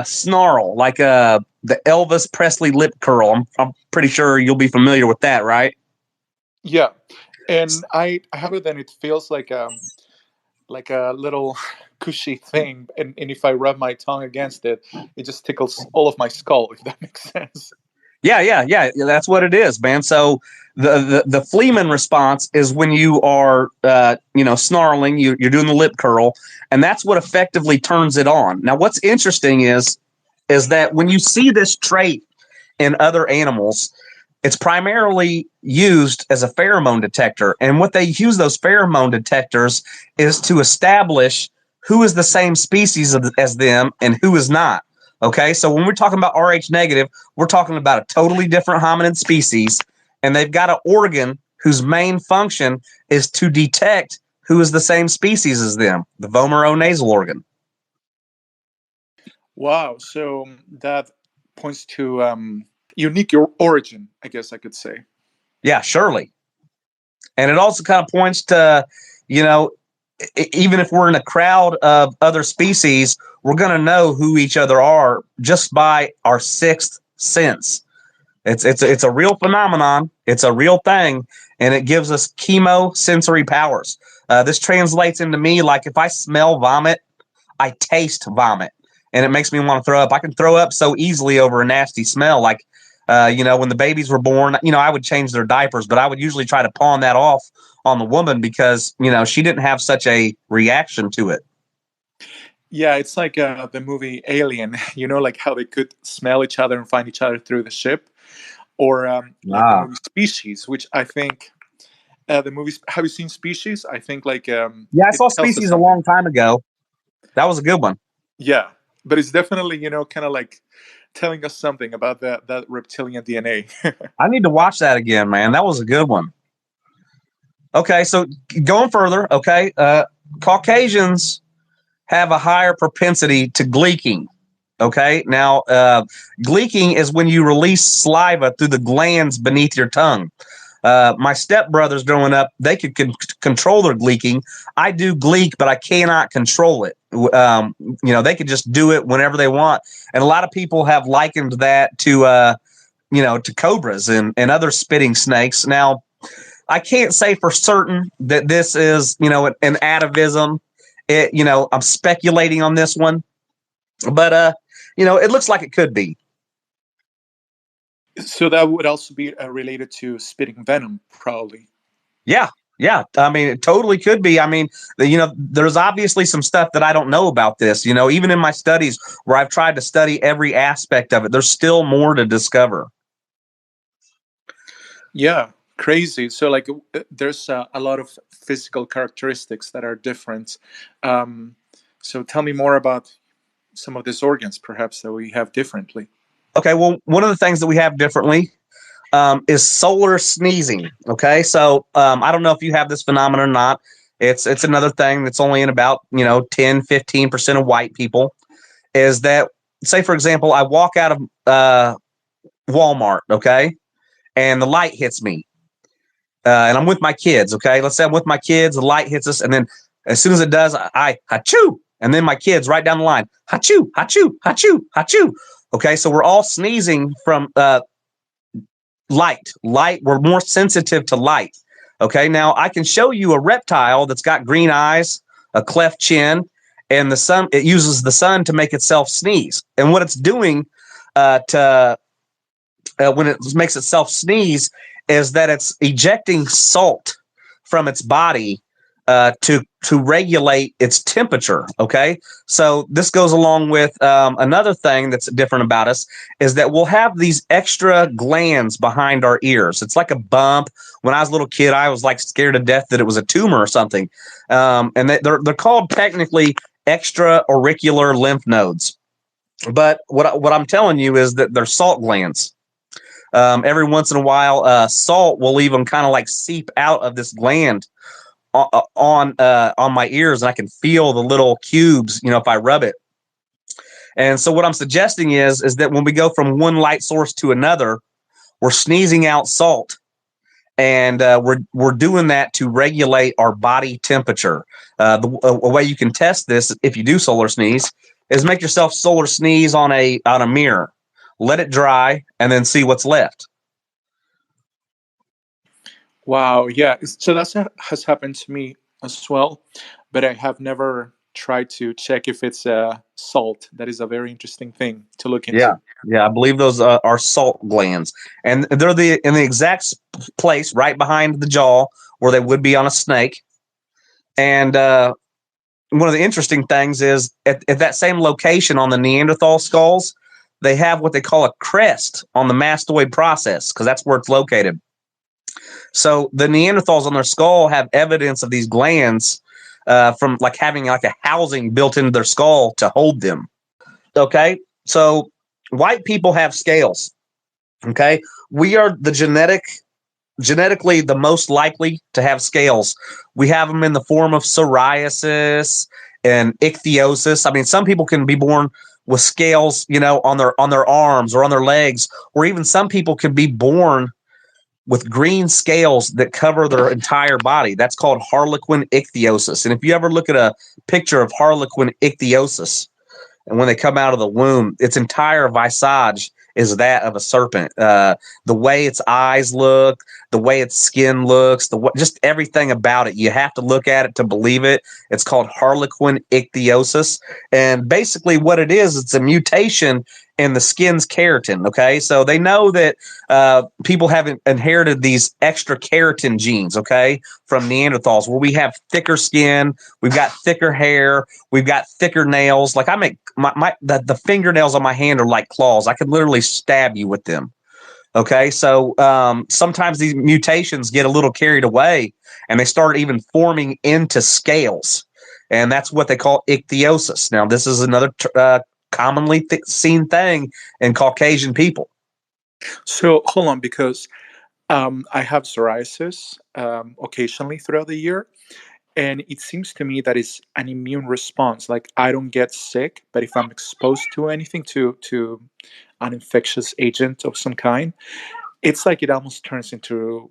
snarl like the Elvis Presley lip curl. I'm pretty sure you'll be familiar with that, right? Yeah, and I have it, and it feels like a little cushy thing, and if I rub my tongue against it, it just tickles all of my skull. If that makes sense. Yeah. That's what it is, man. So the Fleeman response is when you are, snarling, you're doing the lip curl, and that's what effectively turns it on. Now, what's interesting is that when you see this trait in other animals, it's primarily used as a pheromone detector. And what they use those pheromone detectors is to establish who is the same species as them and who is not. Okay, so when we're talking about Rh negative, we're talking about a totally different hominid species, and they've got an organ whose main function is to detect who is the same species as them, the vomeronasal organ. Wow, so that points to unique origin, I guess I could say. Yeah, surely. And it also kind of points to, even if we're in a crowd of other species, we're going to know who each other are just by our sixth sense. It's a real phenomenon. It's a real thing, and it gives us chemosensory powers. This translates into me like if I smell vomit, I taste vomit, and it makes me want to throw up. I can throw up so easily over a nasty smell. Like, when the babies were born, I would change their diapers, but I would usually try to pawn that off on the woman because, she didn't have such a reaction to it. Yeah, it's like the movie Alien, like how they could smell each other and find each other through the ship. Or like the movie Species, which I think the movies. Have you seen Species? I think like Yeah, I it saw tells us Species a something. long time ago. That was a good one. Yeah, but it's definitely kind of like telling us something about that reptilian DNA. I need to watch that again, man. That was a good one. Okay, so going further, okay, Caucasians have a higher propensity to gleeking. Okay, now gleeking is when you release saliva through the glands beneath your tongue. My stepbrothers growing up, they could control their gleeking. I do gleek, but I cannot control it. They could just do it whenever they want. And a lot of people have likened that to, to cobras and other spitting snakes. Now, I can't say for certain that this is, an atavism. I'm speculating on this one, but it looks like it could be. So that would also be related to spitting venom, probably. Yeah. I mean, it totally could be. I mean, there's obviously some stuff that I don't know about this. Even in my studies where I've tried to study every aspect of it, there's still more to discover. Yeah, crazy. So, like, there's a lot of physical characteristics that are different. So, tell me more about some of these organs, perhaps, that we have differently. Okay, well, one of the things that we have differently is solar sneezing. Okay, so I don't know if you have this phenomenon or not. It's another thing that's only in about 10-15% of white people. Is that, say for example, I walk out of Walmart, okay, and the light hits me, and I'm with my kids. Okay, let's say I'm with my kids, the light hits us, and then as soon as it does, I achoo, and then my kids right down the line, achoo, achoo, achoo, achoo. Okay, so we're all sneezing from light. We're more sensitive to light. Okay, now I can show you a reptile that's got green eyes, a cleft chin, and the sun. It uses the sun to make itself sneeze. And what it's doing when it makes itself sneeze is that it's ejecting salt from its body to regulate its temperature. Okay, so this goes along with another thing that's different about us is that we'll have these extra glands behind our ears. It's like a bump. When I was a little kid, I was like scared to death that it was a tumor or something, and they're called technically extra auricular lymph nodes. But what I'm telling you is that they're salt glands. Every once in a while, salt will even kind of like seep out of this gland on my ears, and I can feel the little cubes, if I rub it. And so what I'm suggesting is that when we go from one light source to another, we're sneezing out salt, and we're doing that to regulate our body temperature. A way you can test this if you do solar sneeze is make yourself solar sneeze on a mirror, let it dry, and then see what's left. Wow, yeah. So that has happened to me as well, but I have never tried to check if it's salt. That is a very interesting thing to look into. Yeah, I believe those are salt glands, and they're in the exact place right behind the jaw where they would be on a snake. And one of the interesting things is at that same location on the Neanderthal skulls, they have what they call a crest on the mastoid process because that's where it's located. So the Neanderthals on their skull have evidence of these glands from like having like a housing built into their skull to hold them. Okay, so white people have scales. Okay, we are genetically the most likely to have scales. We have them in the form of psoriasis and ichthyosis. I mean, some people can be born with scales, on their arms or on their legs, or even some people can be born with green scales that cover their entire body. That's called harlequin ichthyosis. And if you ever look at a picture of harlequin ichthyosis, and when they come out of the womb, its entire visage is that of a serpent. The way its eyes look, the way its skin looks, just everything about it. You have to look at it to believe it. It's called harlequin ichthyosis. And basically what it is, it's a mutation in the skin's keratin. Okay, so they know that people have inherited these extra keratin genes, okay, from Neanderthals, where we have thicker skin, we've got thicker hair, we've got thicker nails. Like I make the fingernails on my hand are like claws. I could literally stab you with them. Okay, so sometimes these mutations get a little carried away, and they start even forming into scales, and that's what they call ichthyosis. Now, this is another commonly seen thing in Caucasian people. So hold on, because I have psoriasis occasionally throughout the year, and it seems to me that it's an immune response. Like I don't get sick, but if I'm exposed to anything, to an infectious agent of some kind, it's like it almost turns into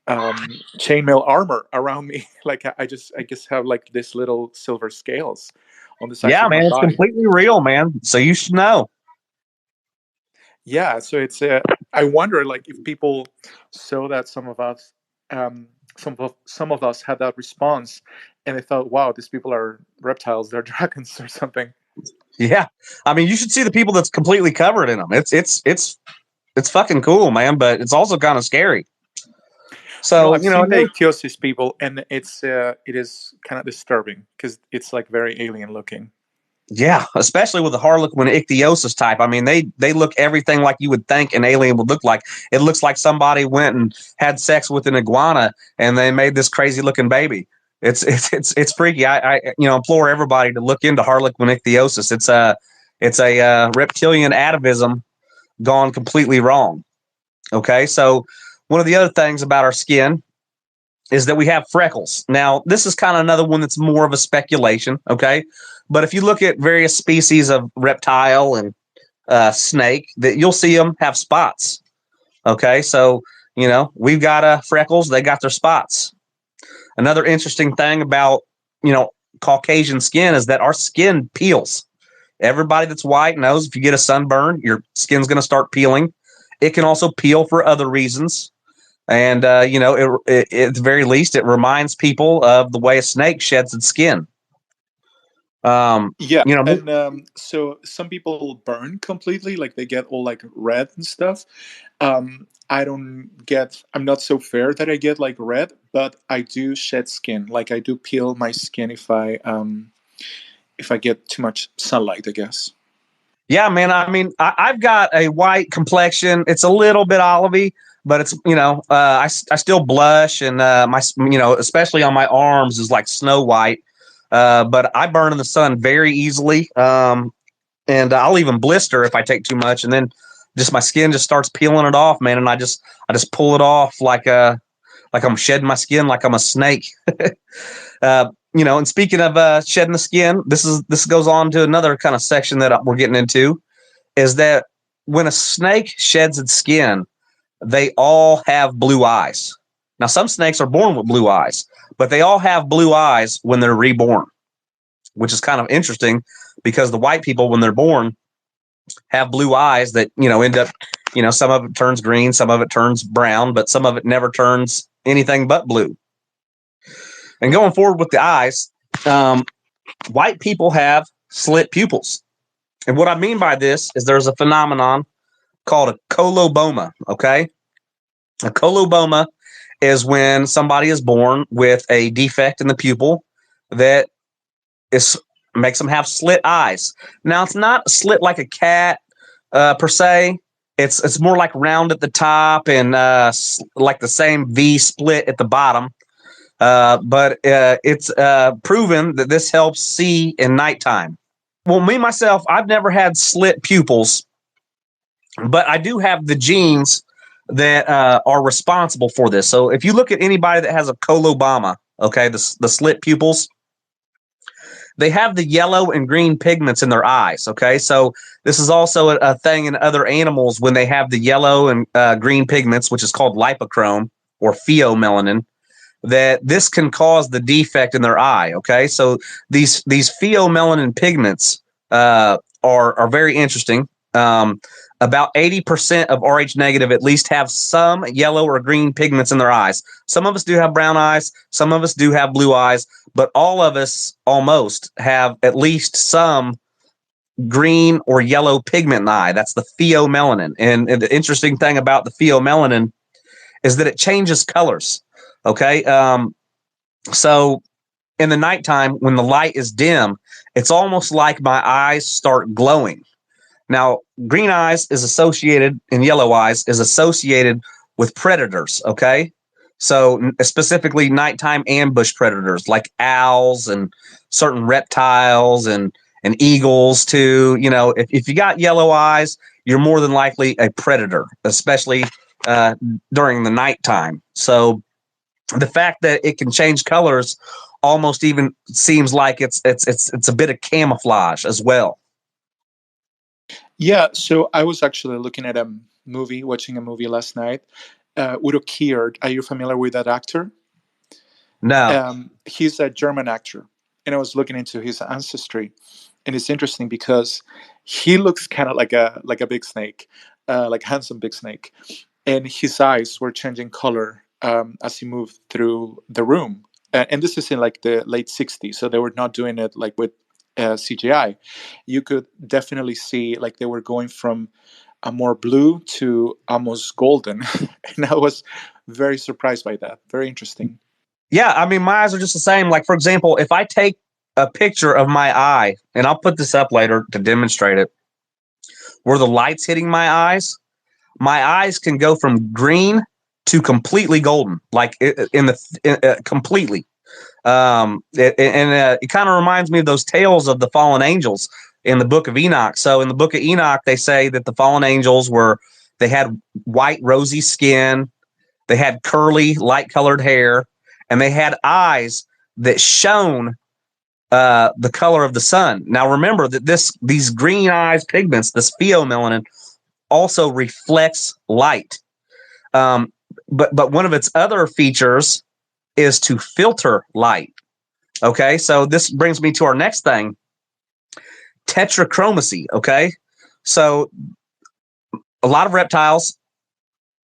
chainmail armor around me. Like I just have like this little silver scales on the sides Yeah, of my man, it's body. completely real, man. So you should know. Yeah, so it's I wonder like if people saw that some of us some of us had that response and they thought, wow, these people are reptiles, they're dragons or something. Yeah, I mean, you should see the people that's completely covered in them. It's fucking cool, man. But it's also kind of scary. No, So I've you know, seen the ichthyosis people, and it is kind of disturbing because it's like very alien looking. yeah, especially with the Harlequin ichthyosis type. I mean, they look everything like you would think an alien would look like. It looks like somebody went and had sex with an iguana and they made this crazy looking baby. It's freaky. I implore everybody to look into Harlequin ichthyosis. It's a reptilian atavism gone completely wrong. Okay, so one of the other things about our skin is that we have freckles. Now, this is kind of another one that's more of a speculation. Okay, but if you look at various species of reptile and snake, that you'll see them have spots. Okay, so we've got freckles; they got their spots. Another interesting thing about Caucasian skin is that our skin peels. Everybody that's white knows if you get a sunburn, your skin's going to start peeling. It can also peel for other reasons. And, at the very least, it reminds people of the way a snake sheds its skin. Yeah, You know, and so some people burn completely, like they get all like red and stuff. I don't get. I'm not so fair that I get like red, but I do shed skin. Like I do peel my skin if I get too much sunlight, I guess. yeah, man. I mean, I've got a white complexion. It's a little bit olivey, but it's I still blush, and my especially on my arms is like snow white. But I burn in the sun very easily, and I'll even blister if I take too much, and then just my skin just starts peeling it off, man. And I just pull it off like I'm shedding my skin, like I'm a snake. And speaking of shedding the skin, this goes on to another kind of section that we're getting into, is that when a snake sheds its skin, they all have blue eyes. Now, some snakes are born with blue eyes, but they all have blue eyes when they're reborn, which is kind of interesting because the white people, when they're born, have blue eyes that, end up, some of it turns green, some of it turns brown, but some of it never turns anything but blue. And going forward with the eyes, white people have slit pupils. And what I mean by this is there's a phenomenon called a coloboma. Okay. A coloboma is when somebody is born with a defect in the pupil that is makes them have slit eyes. Now, it's not slit like a cat per se. It's more like round at the top and like the same V split at the bottom. But it's proven that this helps see in nighttime. Well, me myself, I've never had slit pupils, but I do have the genes that are responsible for this. So if you look at anybody that has a coloboma, okay, the slit pupils, they have the yellow and green pigments in their eyes. Okay, so this is also a thing in other animals when they have the yellow and green pigments, which is called lipochrome or pheomelanin, that this can cause the defect in their eye. Okay, so these pheomelanin pigments are very interesting. About 80% of Rh negative at least have some yellow or green pigments in their eyes. Some of us do have brown eyes, some of us do have blue eyes, but all of us almost have at least some green or yellow pigment in the eye. That's the pheomelanin. And the interesting thing about the pheomelanin is that it changes colors. Okay. So in the nighttime, when the light is dim, it's almost like my eyes start glowing. Now, green eyes is associated, and yellow eyes is associated with predators. Okay. So specifically nighttime ambush predators like owls and certain reptiles and eagles too. If you got yellow eyes, you're more than likely a predator, especially during the nighttime. So the fact that it can change colors almost even seems like it's a bit of camouflage as well. Yeah, so I was actually looking at watching a movie last night, Udo Kier. Are you familiar with that actor? No. He's a German actor, and I was looking into his ancestry, and it's interesting because he looks kind of like a big snake, like a handsome big snake, and his eyes were changing color as he moved through the room. And this is in like the late '60s, so they were not doing it like with CGI. You could definitely see like they were going from a more blue to almost golden, and I was very surprised by that. Very interesting. Yeah, I mean, my eyes are just the same. Like, for example, if I take a picture of my eye, and I'll put this up later to demonstrate it, where the light's hitting my eyes can go from green to completely golden, like completely. It kind of reminds me of those tales of the fallen angels in the book of Enoch. So in the book of Enoch, they say that the fallen angels they had white, rosy skin, they had curly, light colored hair, and they had eyes that shone the color of the sun. Now remember that these green eyes pigments, this pheomelanin, also reflects light. But one of its other features is to filter light. Okay, so this brings me to our next thing, tetrachromacy. Okay, so a lot of reptiles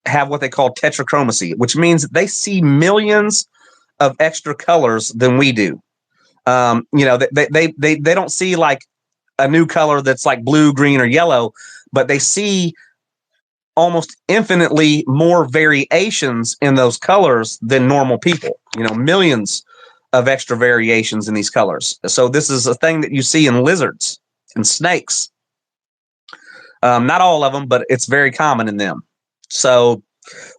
have what they call tetrachromacy, which means that they see millions of extra colors than we do. They don't see like a new color that's like blue, green, or yellow, but they see almost infinitely more variations in those colors than normal people. Millions of extra variations in these colors. So this is a thing that you see in lizards and snakes. Not all of them, but it's very common in them. So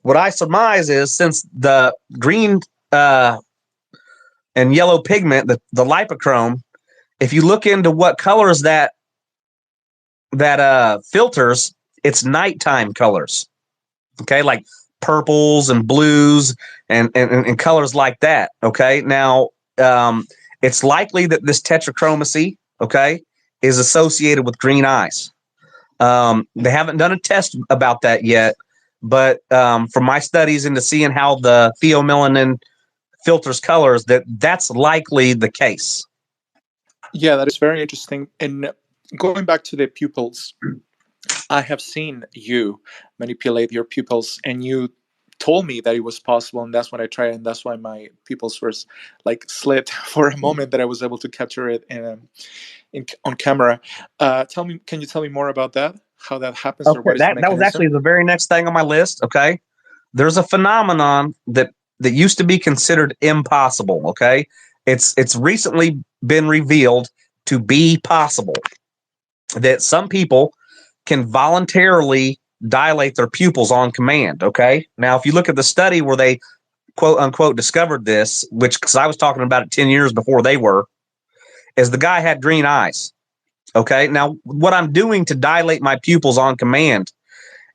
what I surmise is, since the green and yellow pigment, the lipochrome, if you look into what colors that filters, it's nighttime colors. Okay, like purples and blues and colors like that. Okay, now it's likely that this tetrachromacy, okay, is associated with green eyes. They haven't done a test about that yet, but from my studies into seeing how the pheomelanin filters colors, that's likely the case. Yeah, that is very interesting. And going back to the pupils, I have seen you manipulate your pupils, and you told me that it was possible, and that's what I tried, and that's why my pupils were like slit for a moment, that I was able to capture it on camera. Can you tell me more about that? How that happens, or Okay, what is the that was mechanism? actually the very next thing on my list. Okay, there's a phenomenon that used to be considered impossible. Okay, it's recently been revealed to be possible, that some people can voluntarily dilate their pupils on command. Okay, now if you look at the study where they quote unquote discovered this, which, because I was talking about it 10 years before they were, is the guy had green eyes. Okay, now what I'm doing to dilate my pupils on command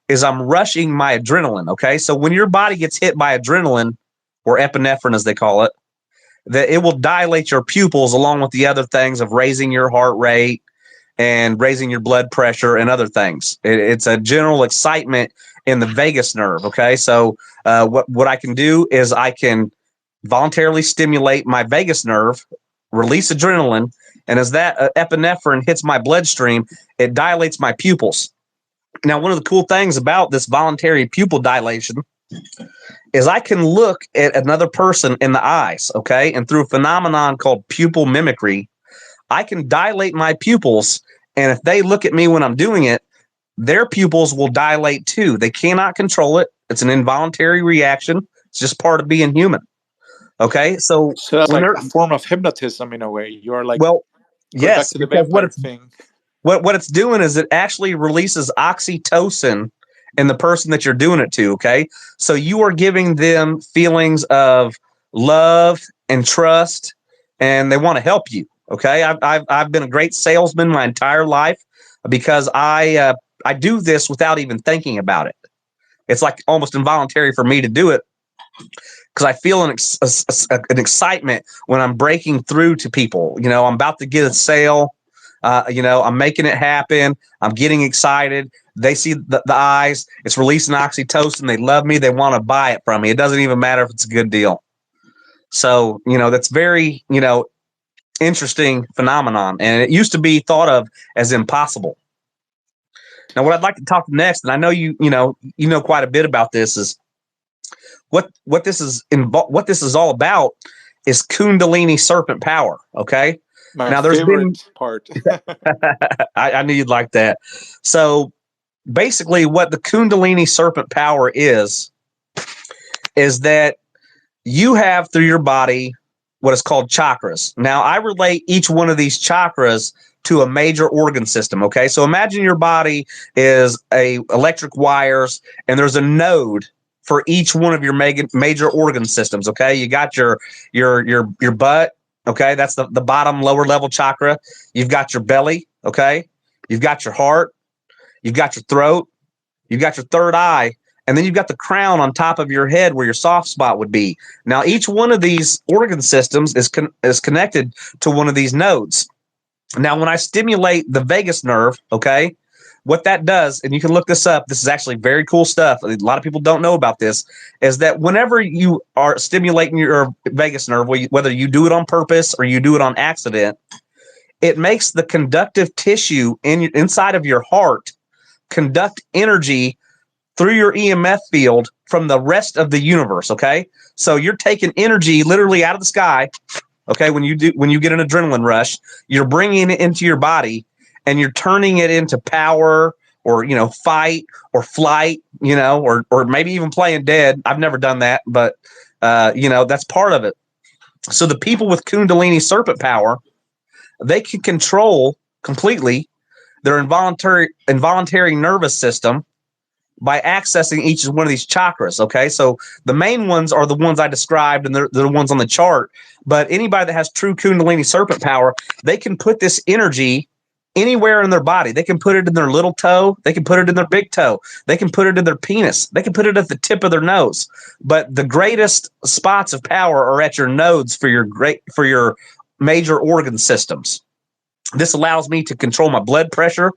is I'm rushing my adrenaline. Okay, so when your body gets hit by adrenaline, or epinephrine as they call it, that it will dilate your pupils along with the other things of raising your heart rate and raising your blood pressure and other things. It's a general excitement in the vagus nerve. Okay, so what I can do is I can voluntarily stimulate my vagus nerve, release adrenaline, and as that epinephrine hits my bloodstream, it dilates my pupils. Now, one of the cool things about this voluntary pupil dilation is I can look at another person in the eyes, okay, and through a phenomenon called pupil mimicry, I can dilate my pupils, and if they look at me when I'm doing it, their pupils will dilate too. They cannot control it. It's an involuntary reaction. It's just part of being human. Okay, so that's like a form of hypnotism in a way. You're like, well, going back yes, to the because vampire thing. What it's doing is it actually releases oxytocin in the person that you're doing it to. Okay, so you are giving them feelings of love and trust, and they want to help you. Okay, I've been a great salesman my entire life because I do this without even thinking about it. It's like almost involuntary for me to do it because I feel an excitement when I'm breaking through to people. I'm about to get a sale. I'm making it happen. I'm getting excited. They see the eyes. It's releasing oxytocin. They love me. They want to buy it from me. It doesn't even matter if it's a good deal. So, that's very, interesting phenomenon. And it used to be thought of as impossible. Now, what I'd like to talk next, and I know you know quite a bit about this, is what this is what this is all about is Kundalini serpent power. Okay. My Now, there's been favorite part. I knew you'd like that. So basically, what the Kundalini serpent power is that you have through your body what is called chakras. Now, I relate each one of these chakras to a major organ system. Okay, so imagine your body is a electric wires, and there's a node for each one of your major organ systems. Okay, you got your butt. Okay, that's the bottom lower level chakra. You've got your belly. Okay, you've got your heart. You've got your throat. You've got your third eye. And then you've got the crown on top of your head where your soft spot would be. Now, each one of these organ systems is connected to one of these nodes. Now, when I stimulate the vagus nerve, okay, what that does, and you can look this up, this is actually very cool stuff. A lot of people don't know about this, is that whenever you are stimulating your vagus nerve, whether you do it on purpose or you do it on accident, it makes the conductive tissue inside of your heart conduct energy through your EMF field from the rest of the universe. Okay. So you're taking energy literally out of the sky. Okay. When you get an adrenaline rush, you're bringing it into your body and you're turning it into power or, fight or flight, or maybe even playing dead. I've never done that, but, that's part of it. So the people with Kundalini serpent power, they can control completely their involuntary nervous system by accessing each one of these chakras. Okay, so the main ones are the ones I described, and they're the ones on the chart. But anybody that has true Kundalini serpent power, they can put this energy anywhere in their body. They can put it in their little toe. They can put it in their big toe. They can put it in their penis. They can put it at the tip of their nose. But the greatest spots of power are at your nodes for your major organ systems. This allows me to control my blood pressure,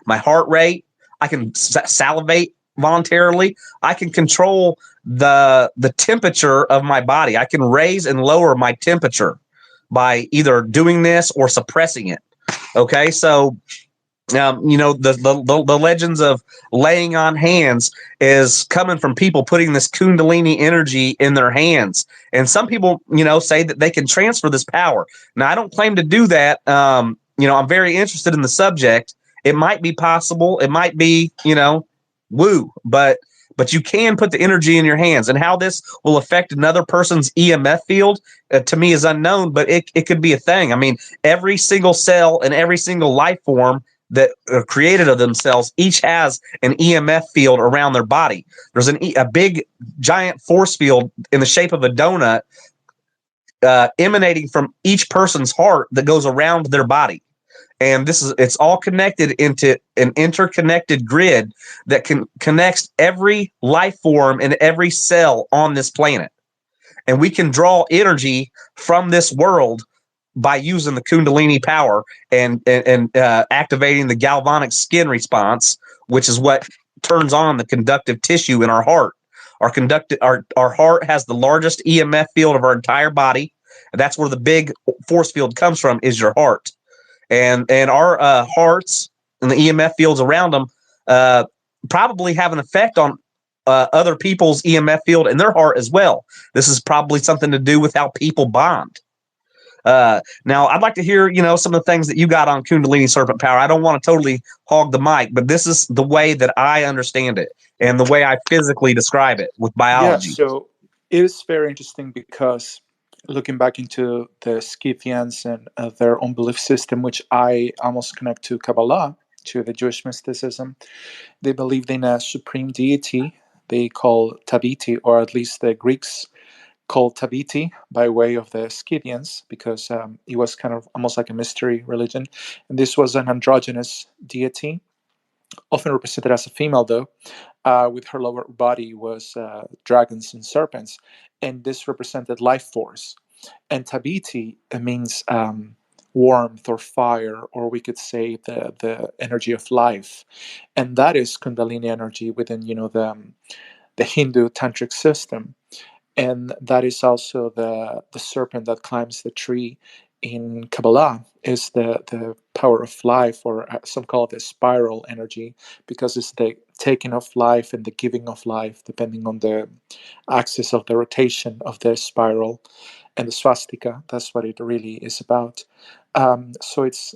my heart rate. I can salivate voluntarily. I can control the temperature of my body. I can raise and lower my temperature by either doing this or suppressing it. Okay, so the legends of laying on hands is coming from people putting this Kundalini energy in their hands, and some people say that they can transfer this power. Now, I don't claim to do that. I'm very interested in the subject. It might be possible. It might be woo, but you can put the energy in your hands, and how this will affect another person's EMF field to me is unknown, but it could be a thing. I mean, every single cell and every single life form that are created of themselves each has an EMF field around their body. There's a big giant force field in the shape of a donut emanating from each person's heart that goes around their body. And it's all connected into an interconnected grid that connects every life form and every cell on this planet. And we can draw energy from this world by using the Kundalini power and activating the galvanic skin response, which is what turns on the conductive tissue in our heart. Our heart has the largest EMF field of our entire body. And that's where the big force field comes from, is your heart. And our hearts and the EMF fields around them probably have an effect on other people's EMF field in their heart as well. This is probably something to do with how people bond. Now, I'd like to hear, some of the things that you got on Kundalini serpent power. I don't want to totally hog the mic, but this is the way that I understand it and the way I physically describe it with biology. Yeah, so it is very interesting because looking back into the Scythians and their own belief system, which I almost connect to Kabbalah, to the Jewish mysticism, they believed in a supreme deity they call Tabiti, or at least the Greeks called Tabiti by way of the Scythians, because it was kind of almost like a mystery religion. And this was an androgynous deity, often represented as a female, though. With her lower body was dragons and serpents, and this represented life force. And Tabiti means warmth or fire, or we could say the energy of life, and that is Kundalini energy within the Hindu tantric system. And that is also the serpent that climbs the tree in Kabbalah, is the power of life, or some call it the spiral energy, because it's the taking of life and the giving of life, depending on the axis of the rotation of the spiral. And the swastika, that's what it really is about. So it's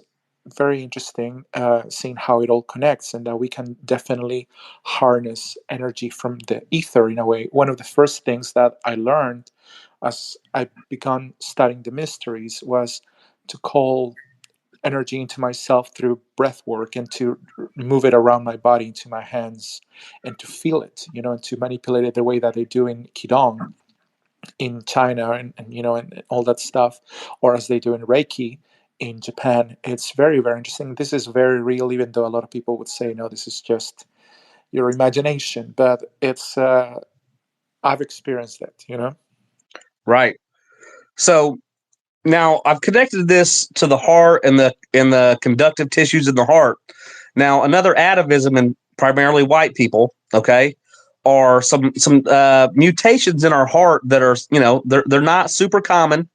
very interesting seeing how it all connects, and that we can definitely harness energy from the ether in a way. One of the first things that I learned as I began studying the mysteries was to call energy into myself through breath work, and to move it around my body into my hands, and to feel it, and to manipulate it the way that they do in Qigong in China, and all that stuff, or as they do in Reiki in Japan. It's very, very interesting. This is very real, even though a lot of people would say, no, this is just your imagination. But it's, I've experienced it. Right. So now I've connected this to the heart and the conductive tissues in the heart. Now another atavism in primarily white people, okay, are some mutations in our heart that are they're not super common,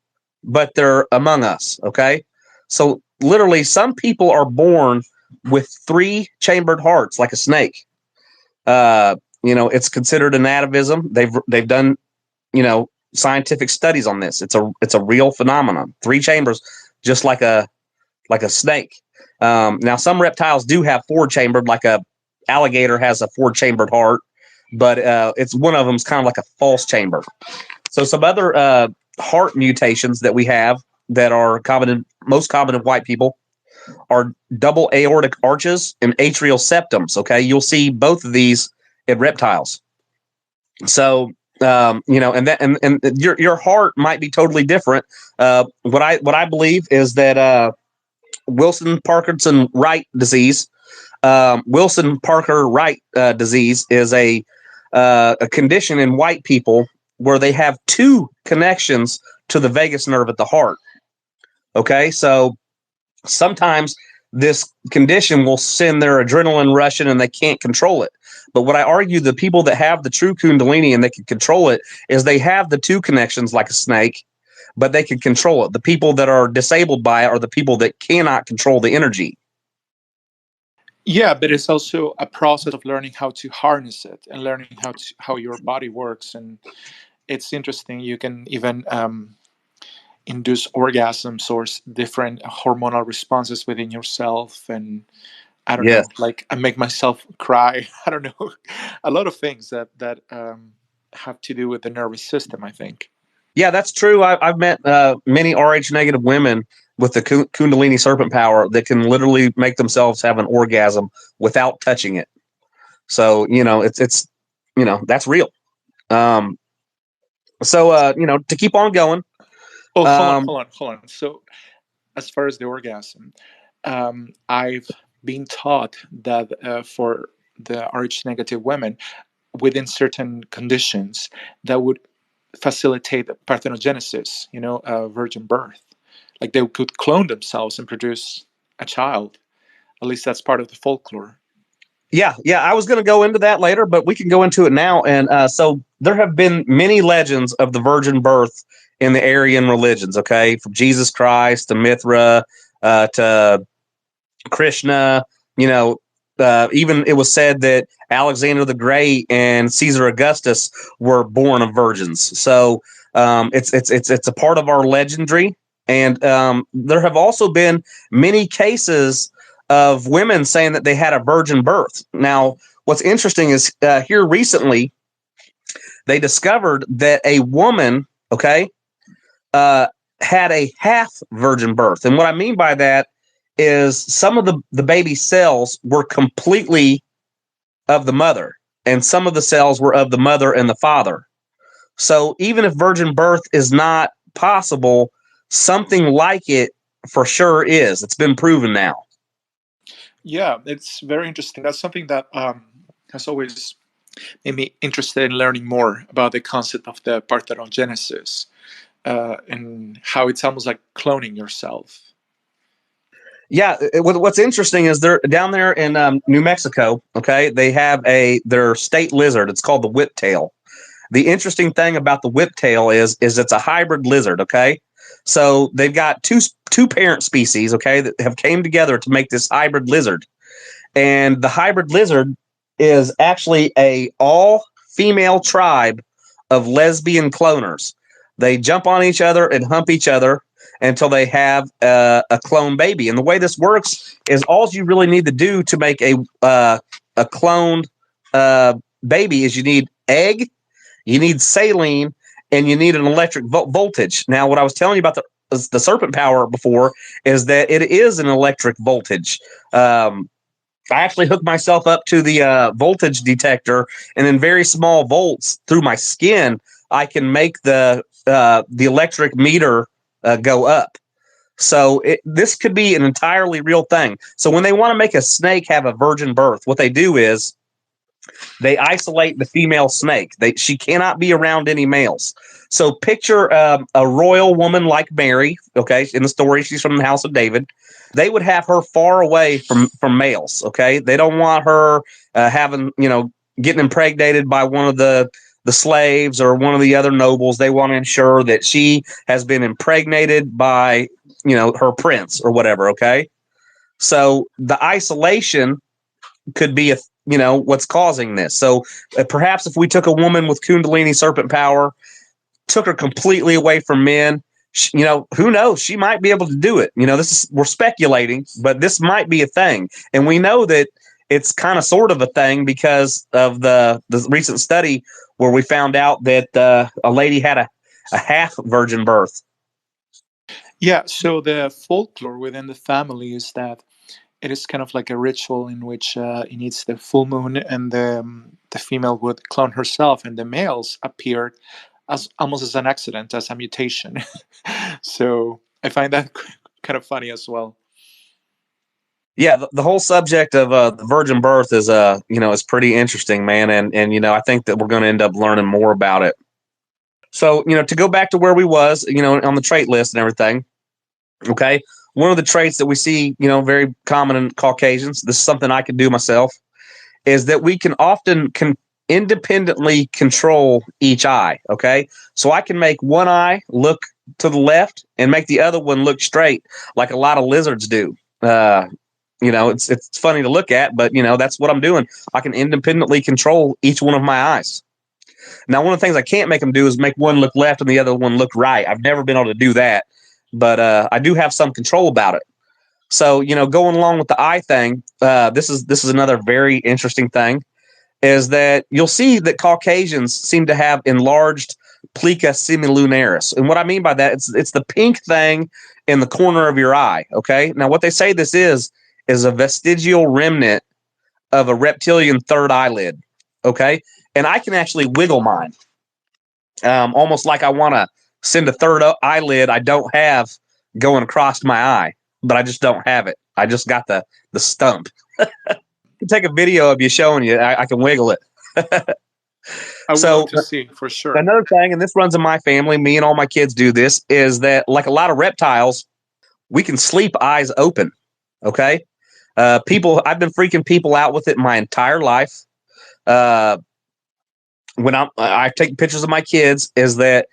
but they're among us. Okay, so literally some people are born with 3-chambered hearts like a snake. It's considered an atavism. They've done scientific studies on this. It's a real phenomenon. 3 chambers, just like a snake. Now some reptiles do have 4-chambered, like a alligator has a 4-chambered heart, but it's one of them's kind of like a false chamber. So some other heart mutations that we have that are most common in white people are double aortic arches and atrial septums. Okay, you'll see both of these in reptiles. So and that and your heart might be totally different. What I believe is that Wilson Parkinson Wright disease. Wilson Parker Wright disease is a condition in white people where they have 2 connections to the vagus nerve at the heart. Okay, so sometimes this condition will send their adrenaline rushing and they can't control it. But what I argue, the people that have the true Kundalini and they can control it, is they have the 2 connections like a snake, but they can control it. The people that are disabled by it are the people that cannot control the energy. Yeah, but it's also a process of learning how to harness it, and learning how your body works. And it's interesting. You can even induce orgasms or different hormonal responses within yourself, and I don't Yes. know, like I make myself cry. I don't know, a lot of things that have to do with the nervous system, I think. Yeah, that's true. I've met many RH negative women with the Kundalini serpent power that can literally make themselves have an orgasm without touching it. So it's that's real. To keep on going. Oh, hold on. So, as far as the orgasm, I've been taught that for the RH negative women, within certain conditions, that would facilitate parthenogenesis, virgin birth. Like they could clone themselves and produce a child. At least that's part of the folklore. Yeah. I was going to go into that later, but we can go into it now. And so there have been many legends of the virgin birth in the Aryan religions. Okay, from Jesus Christ to Mithra to Krishna. Even it was said that Alexander the Great and Caesar Augustus were born of virgins. So it's a part of our legendary. And there have also been many cases of women saying that they had a virgin birth. Now, what's interesting is here recently, they discovered that a woman, had a half virgin birth. And what I mean by that is some of the baby cells were completely of the mother, and some of the cells were of the mother and the father. So even if virgin birth is not possible, something like it for sure is. It's been proven now. Yeah, it's very interesting. That's something that has always made me interested in learning more about the concept of the parthenogenesis, and how it's almost like cloning yourself. Yeah, what's interesting is they're down there in New Mexico. Okay, they have their state lizard. It's called the whiptail. The interesting thing about the whiptail is it's a hybrid lizard. Okay, so they've got two parent species. Okay, that have came together to make this hybrid lizard, and the hybrid lizard is actually a all female tribe of lesbian cloners. They jump on each other and hump each other until they have a clone baby. And the way this works is all you really need to do to make a cloned baby is you need egg, you need saline, and you need an electric voltage. Now, what I was telling you about the serpent power before is that it is an electric voltage. I actually hooked myself up to the voltage detector, and in very small volts through my skin, I can make the electric meter go up. So this could be an entirely real thing. So when they want to make a snake have a virgin birth, what they do is they isolate the female snake. She cannot be around any males. So picture a royal woman like Mary. Okay, in the story, she's from the house of David. They would have her far away from males. Okay, they don't want her getting impregnated by one of the slaves or one of the other nobles. They want to ensure that she has been impregnated by her prince or whatever. Okay, so the isolation could be what's causing this. So perhaps if we took a woman with Kundalini serpent power, took her completely away from men, who knows? She might be able to do it. We're speculating, but this might be a thing. And we know that it's kind of sort of a thing because of the recent study where we found out that a lady had a half virgin birth. Yeah. So the folklore within the family is that it is kind of like a ritual in which it needs the full moon, and the female would clone herself, and the males appeared as almost as an accident, as a mutation. So I find that kind of funny as well. Yeah, the whole subject of the virgin birth is is pretty interesting, man, and I think that we're going to end up learning more about it. So to go back to where we was, on the trait list and everything. Okay, one of the traits that we see, very common in Caucasians, this is something I can do myself, is that we can often independently control each eye. Okay, so I can make one eye look to the left and make the other one look straight, like a lot of lizards do. It's funny to look at, but that's what I'm doing. I can independently control each one of my eyes. Now, one of the things I can't make them do is make one look left and the other one look right. I've never been able to do that, but I do have some control about it. So, going along with the eye thing, this is another very interesting thing, is that you'll see that Caucasians seem to have enlarged plica semilunaris. And what I mean by that, it's the pink thing in the corner of your eye. Okay. Now, what they say this is a vestigial remnant of a reptilian third eyelid. Okay. And I can actually wiggle mine, almost like I want to send a third eyelid I don't have going across my eye, but I just don't have it. I just got the stump. I can take a video of you showing you. I can wiggle it. I would love to see, for sure. Another thing, and this runs in my family, me and all my kids do this, is that like a lot of reptiles, we can sleep eyes open. Okay. I've been freaking people out with it my entire life. When I take pictures of my kids, is that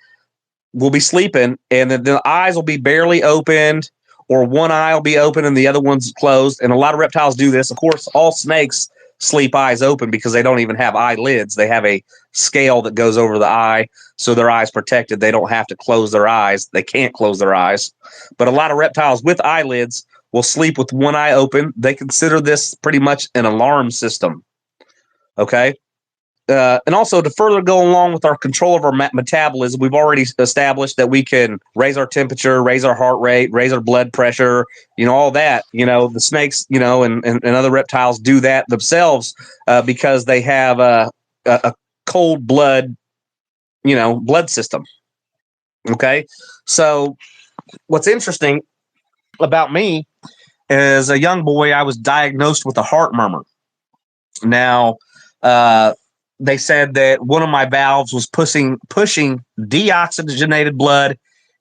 we'll be sleeping and the eyes will be barely opened, or one eye will be open and the other one's closed. And a lot of reptiles do this. Of course, all snakes sleep eyes open because they don't even have eyelids. They have a scale that goes over the eye, so their eye's protected. They don't have to close their eyes. They can't close their eyes. But a lot of reptiles with eyelids will sleep with one eye open. They consider this pretty much an alarm system. Okay. And also, to further go along with our control of our metabolism, we've already established that we can raise our temperature, raise our heart rate, raise our blood pressure, all that. The snakes, and other reptiles do that themselves because they have a cold blood, blood system. Okay. So what's interesting about me, as a young boy, I was diagnosed with a heart murmur. Now, they said that one of my valves was pushing deoxygenated blood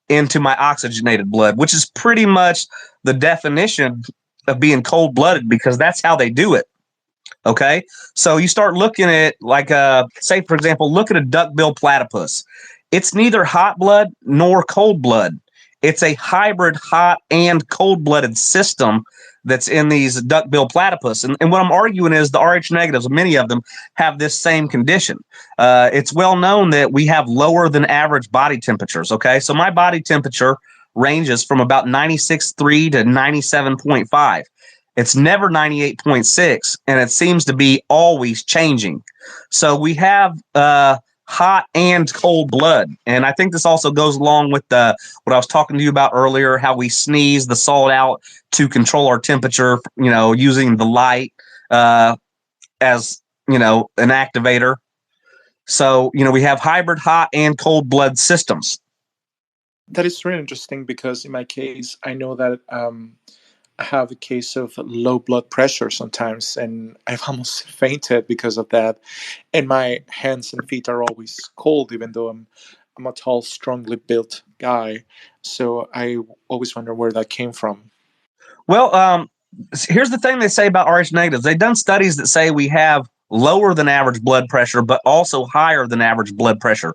into my oxygenated blood, which is pretty much the definition of being cold blooded because that's how they do it. Okay, so you start looking at like say for example, look at a duckbill platypus. It's neither hot blood nor cold blood. It's a hybrid hot and cold blooded system that's in these duckbill platypus. And what I'm arguing is the Rh negatives, many of them have this same condition. It's well known that we have lower than average body temperatures. Okay, so my body temperature ranges from about 96.3 to 97.5. It's never 98.6, and it seems to be always changing. So we have hot and cold blood. And I think this also goes along with what I was talking to you about earlier, how we sneeze the salt out to control our temperature, using the light as, an activator. So, we have hybrid hot and cold blood systems. That is really interesting because in my case, I know that I have a case of low blood pressure sometimes, and I've almost fainted because of that. And my hands and feet are always cold, even though I'm a tall, strongly built guy. So I always wonder where that came from. Well, here's the thing they say about Rh negatives. They've done studies that say we have lower than average blood pressure, but also higher than average blood pressure.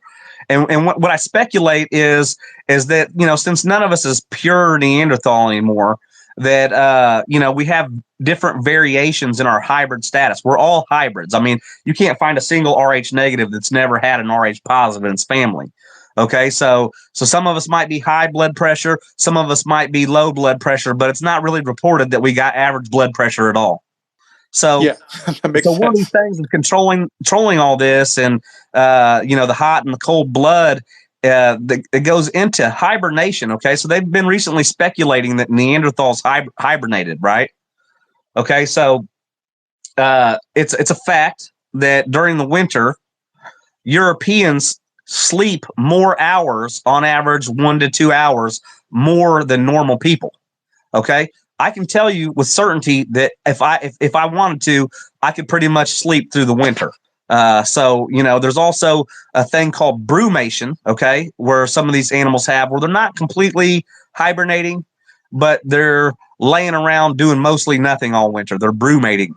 And what I speculate is that, since none of us is pure Neanderthal anymore, that, we have different variations in our hybrid status. We're all hybrids. I mean, you can't find a single Rh negative that's never had an Rh positive in its family. Okay, so some of us might be high blood pressure, some of us might be low blood pressure, but it's not really reported that we got average blood pressure at all. So, yeah, that makes sense. One of these things is controlling all this, and the hot and the cold blood. It goes into hibernation. Okay, so they've been recently speculating that Neanderthals hibernated, right? Okay, so it's a fact that during the winter, Europeans sleep more hours on average, 1 to 2 hours more than normal people. Okay, I can tell you with certainty that if I wanted to, I could pretty much sleep through the winter. So there's also a thing called brumation, okay, where some of these animals have where they're not completely hibernating, but they're laying around doing mostly nothing all winter. They're brumating.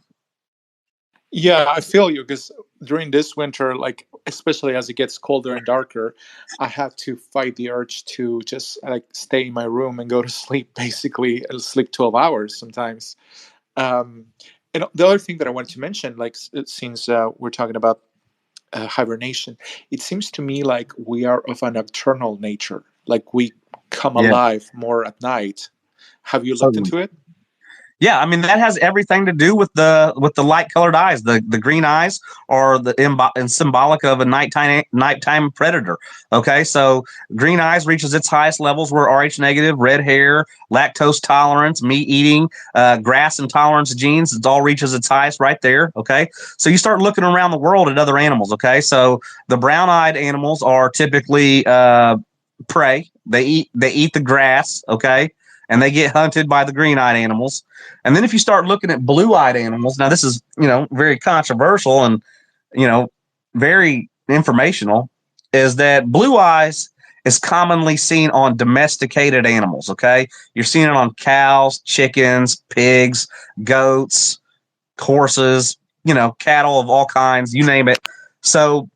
Yeah, I feel you, because during this winter, like especially as it gets colder and darker, I had to fight the urge to just stay in my room and go to sleep. Basically, I'll sleep 12 hours sometimes. And the other thing that I wanted to mention, since we're talking about hibernation, it seems to me like we are of a nocturnal nature. Like we come alive more at night. Have you looked into it? Yeah, I mean that has everything to do with the light colored eyes. The green eyes are symbolic of a nighttime predator. Okay, so green eyes reaches its highest levels where Rh negative, red hair, lactose tolerance, meat eating, grass intolerance genes. It all reaches its highest right there. Okay, so you start looking around the world at other animals. Okay, so the brown eyed animals are typically prey. They eat the grass. Okay. And they get hunted by the green-eyed animals. And then if you start looking at blue-eyed animals, now this is, very controversial and, very informational, is that blue eyes is commonly seen on domesticated animals, okay? You're seeing it on cows, chickens, pigs, goats, horses, cattle of all kinds, you name it. So,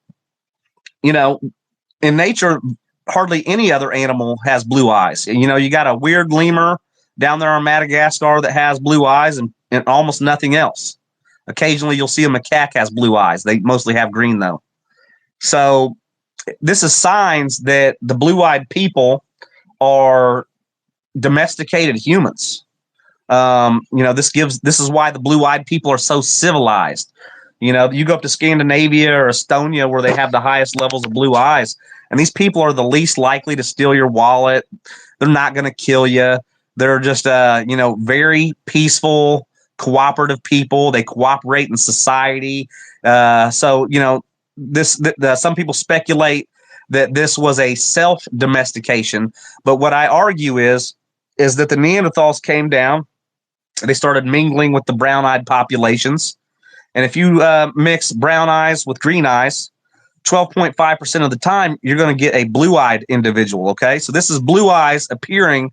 in nature, hardly any other animal has blue eyes. You got a weird lemur down there on Madagascar that has blue eyes and almost nothing else. Occasionally you'll see a macaque has blue eyes. They mostly have green though. So this is signs that the blue-eyed people are domesticated humans. This is why the blue-eyed people are so civilized. You go up to Scandinavia or Estonia where they have the highest levels of blue eyes. And these people are the least likely to steal your wallet. They're not going to kill you. They're just, very peaceful, cooperative people. They cooperate in society. Some people speculate that this was a self-domestication. But what I argue is that the Neanderthals came down. They started mingling with the brown-eyed populations. And if you mix brown eyes with green eyes, 12.5% of the time, you're going to get a blue-eyed individual, okay? So this is blue eyes appearing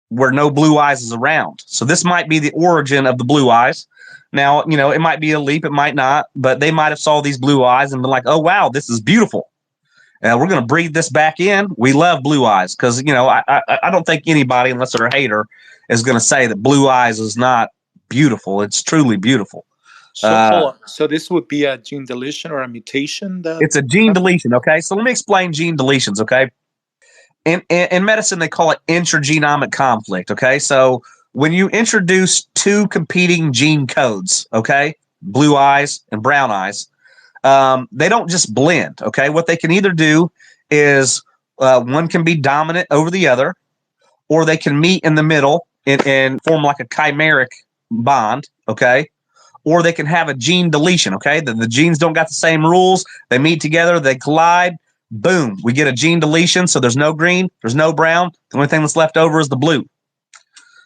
where no blue eyes is around. So this might be the origin of the blue eyes. Now, it might be a leap, it might not, but they might have saw these blue eyes and been like, oh, wow, this is beautiful. We're going to breathe this back in. We love blue eyes because, I don't think anybody, unless they're a hater, is going to say that blue eyes is not beautiful. It's truly beautiful. So hold on. So this would be a gene deletion or a mutation? It's a gene deletion, okay? So let me explain gene deletions, okay? In medicine, they call it intragenomic conflict, okay? So when you introduce two competing gene codes, okay, blue eyes and brown eyes, they don't just blend, okay? What they can either do is one can be dominant over the other, or they can meet in the middle and form like a chimeric bond, okay? Or they can have a gene deletion, okay? The genes don't got the same rules. They meet together, they collide, boom, we get a gene deletion. So there's no green, there's no brown. The only thing that's left over is the blue.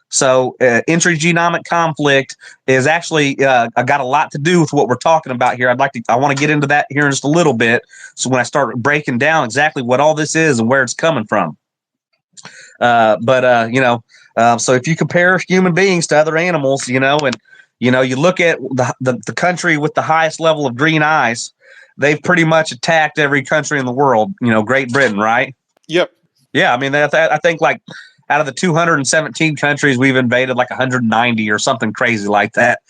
So intragenomic conflict is actually got a lot to do with what we're talking about here. I want to get into that here in just a little bit. So when I start breaking down exactly what all this is and where it's coming from. So if you compare human beings to other animals, and you look at the country with the highest level of green eyes, they've pretty much attacked every country in the world. Great Britain, right? Yep. Yeah, I mean, I think like out of the 217 countries, we've invaded like 190 or something crazy like that.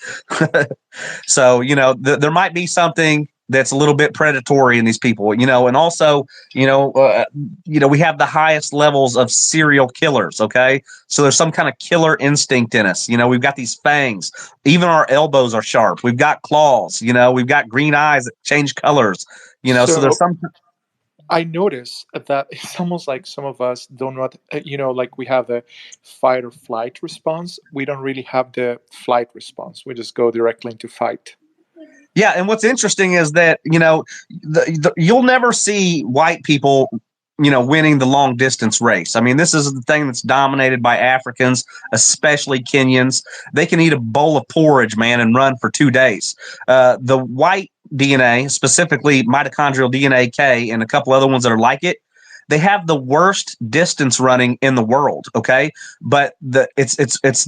So there might be something that's a little bit predatory in these people, and also, we have the highest levels of serial killers. Okay. So there's some kind of killer instinct in us. We've got these fangs, even our elbows are sharp. We've got claws, we've got green eyes that change colors, so there's some. I notice that it's almost like some of us do not, like we have the fight or flight response. We don't really have the flight response. We just go directly into fight. Yeah, and what's interesting is that you'll never see white people, winning the long distance race. I mean, this is the thing that's dominated by Africans, especially Kenyans. They can eat a bowl of porridge, man, and run for 2 days. The white DNA, specifically mitochondrial DNA K, and a couple other ones that are like it, they have the worst distance running in the world. Okay, but it's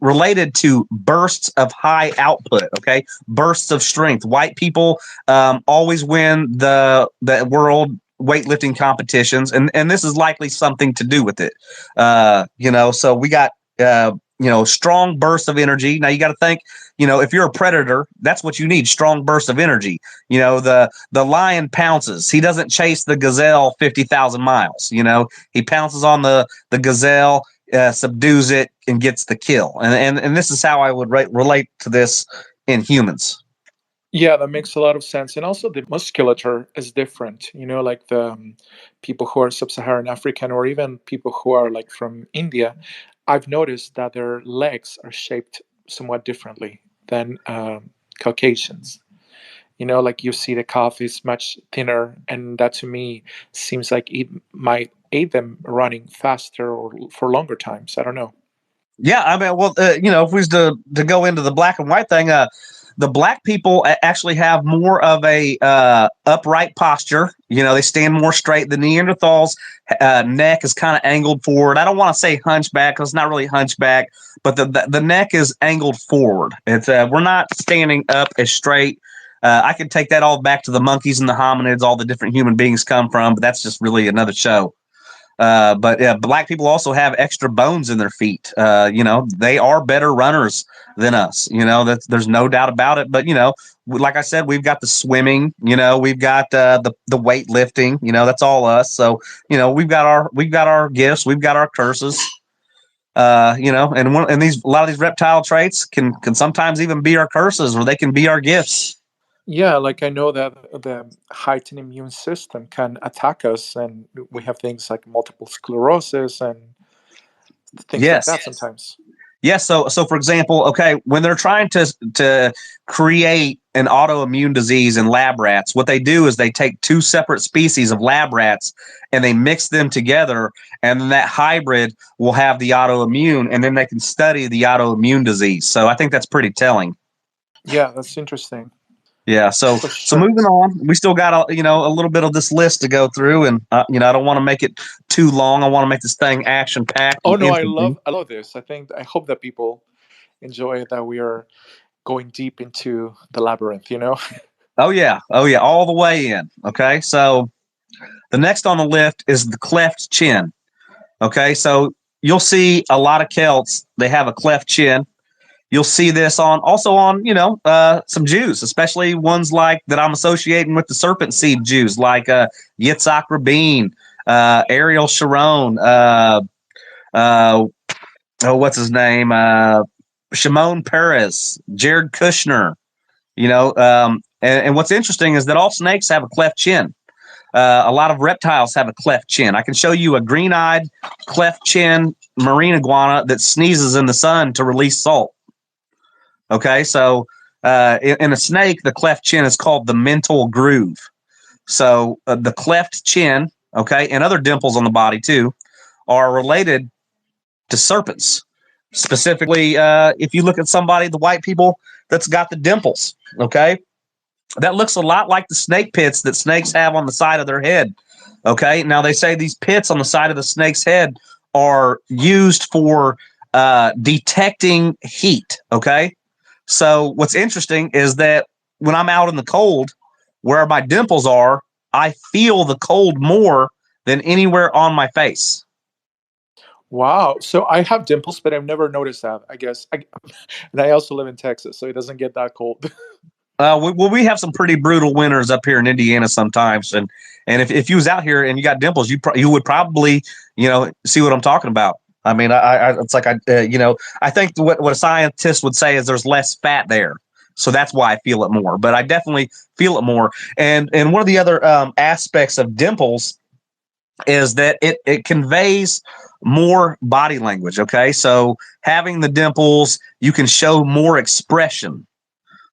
related to bursts of high output. Okay, bursts of strength. White people always win the world weightlifting competitions, and this is likely something to do with it. So we got strong bursts of energy. Now you got to think, if you're a predator, that's what you need, strong bursts of energy. The lion pounces. He doesn't chase the gazelle 50,000 miles. He pounces on the gazelle, subdues it, and gets the kill. And this is how I would relate to this in humans. Yeah, that makes a lot of sense. And also the musculature is different, like the people who are sub-Saharan African or even people who are like from India. I've noticed that their legs are shaped somewhat differently than Caucasians. Like you see the calf is much thinner, and that to me seems like it might aid them running faster or for longer times. I don't know. Yeah, I mean, well, if we was to go into the black and white thing, the black people actually have more of a upright posture. They stand more straight. The Neanderthals' neck is kind of angled forward. I don't want to say hunchback because it's not really hunchback, but the neck is angled forward. It's we're not standing up as straight. I could take that all back to the monkeys and the hominids, all the different human beings come from, but that's just really another show. But black people also have extra bones in their feet. They are better runners than us. There's no doubt about it. But like I said, we've got the swimming. We've got the weightlifting. That's all us. So we've got our gifts. We've got our curses. And a lot of these reptile traits can sometimes even be our curses, or they can be our gifts. Yeah, like I know that the heightened immune system can attack us, and we have things like multiple sclerosis and things like that sometimes. Yes. So for example, okay, when they're trying to create an autoimmune disease in lab rats, what they do is they take two separate species of lab rats and they mix them together, and then that hybrid will have the autoimmune, and then they can study the autoimmune disease. So I think that's pretty telling. Yeah, that's interesting. Yeah. So For so sure. moving on, we still got a little bit of this list to go through, and I don't want to make it too long. I want to make this thing action packed Oh and no, interesting. I love this. I hope that people enjoy that we are going deep into the labyrinth, you know? Oh yeah, all the way in. Okay. So the next on the list is the cleft chin. Okay. So you'll see a lot of Celts. They have a cleft chin. You'll see this on some Jews, especially ones like that I'm associating with the serpent seed Jews, like Yitzhak Rabin, Ariel Sharon, uh, what's his name, Shimon Peres, Jared Kushner. And what's interesting is that all snakes have a cleft chin. A lot of reptiles have a cleft chin. I can show you a green-eyed cleft chin marine iguana that sneezes in the sun to release salt. Okay, so in a snake, the cleft chin is called the mental groove. So the cleft chin, okay, and other dimples on the body too, are related to serpents. Specifically, if you look at somebody, the white people that's got the dimples, okay, that looks a lot like the snake pits that snakes have on the side of their head. Okay, now they say these pits on the side of the snake's head are used for detecting heat. Okay, so what's interesting is that when I'm out in the cold, where my dimples are, I feel the cold more than anywhere on my face. Wow. So I have dimples, but I've never noticed that, I guess. And I also live in Texas, so it doesn't get that cold. We have some pretty brutal winters up here in Indiana sometimes, and if you was out here and you got dimples, you would probably see what I'm talking about. I mean, it's like I think what a scientist would say is there's less fat there, so that's why I feel it more. But I definitely feel it more. And one of the other aspects of dimples is that it conveys more body language. Okay, so having the dimples, you can show more expression.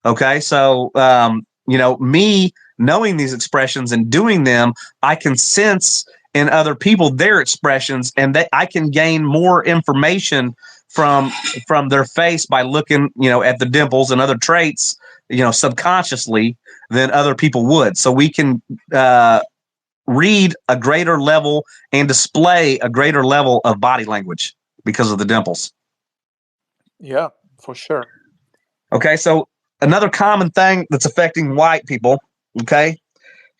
Okay, so me knowing these expressions and doing them, I can sense in other people their expressions, and that I can gain more information from their face by looking, at the dimples and other traits, subconsciously than other people would. So we can read a greater level and display a greater level of body language because of the dimples. Yeah, for sure. Okay, so another common thing that's affecting white people, okay,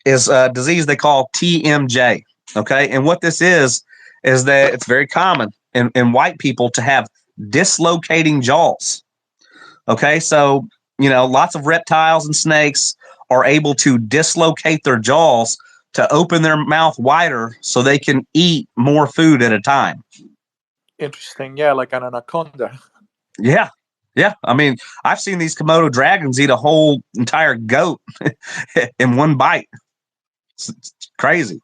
is a disease they call TMJ. Okay, and what this is that it's very common in white people to have dislocating jaws. Okay, so lots of reptiles and snakes are able to dislocate their jaws to open their mouth wider so they can eat more food at a time. Interesting. Yeah, like an anaconda. Yeah. Yeah. I mean, I've seen these Komodo dragons eat a whole entire goat in one bite. It's crazy.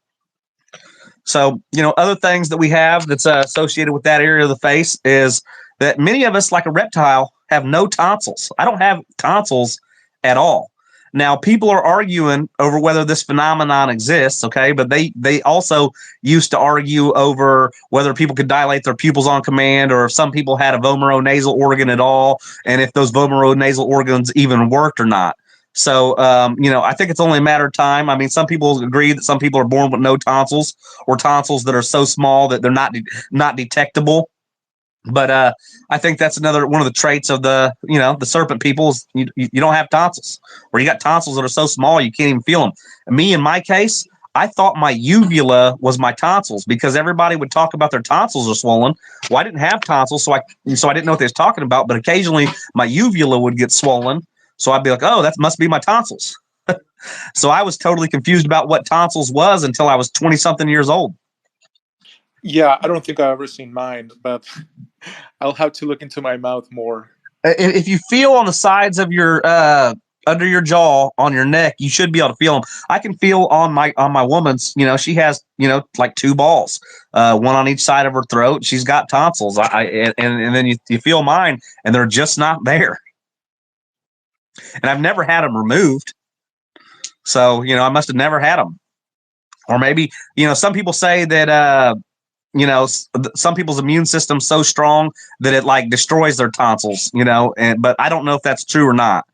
So, other things that we have that's associated with that area of the face is that many of us, like a reptile, have no tonsils. I don't have tonsils at all. Now, people are arguing over whether this phenomenon exists, okay? But they also used to argue over whether people could dilate their pupils on command, or if some people had a vomeronasal organ at all, and if those vomeronasal organs even worked or not. So, I think it's only a matter of time. I mean, some people agree that some people are born with no tonsils, or tonsils that are so small that they're not detectable. But I think that's another one of the traits of the serpent people is you don't have tonsils, or you got tonsils that are so small you can't even feel them. And me, in my case, I thought my uvula was my tonsils because everybody would talk about their tonsils are swollen. Well, I didn't have tonsils, so I didn't know what they was talking about. But occasionally, my uvula would get swollen, so I'd be like, "Oh, that must be my tonsils." So I was totally confused about what tonsils was until I was 20 something years old. Yeah, I don't think I've ever seen mine, but I'll have to look into my mouth more. If you feel on the sides of your under your jaw on your neck, you should be able to feel them. I can feel on my woman's. She has like two balls, one on each side of her throat. She's got tonsils. And then you feel mine, and they're just not there. And I've never had them removed, so I must have never had them. Or maybe some people say that some people's immune system's so strong that it like destroys their tonsils, but I don't know if that's true or not.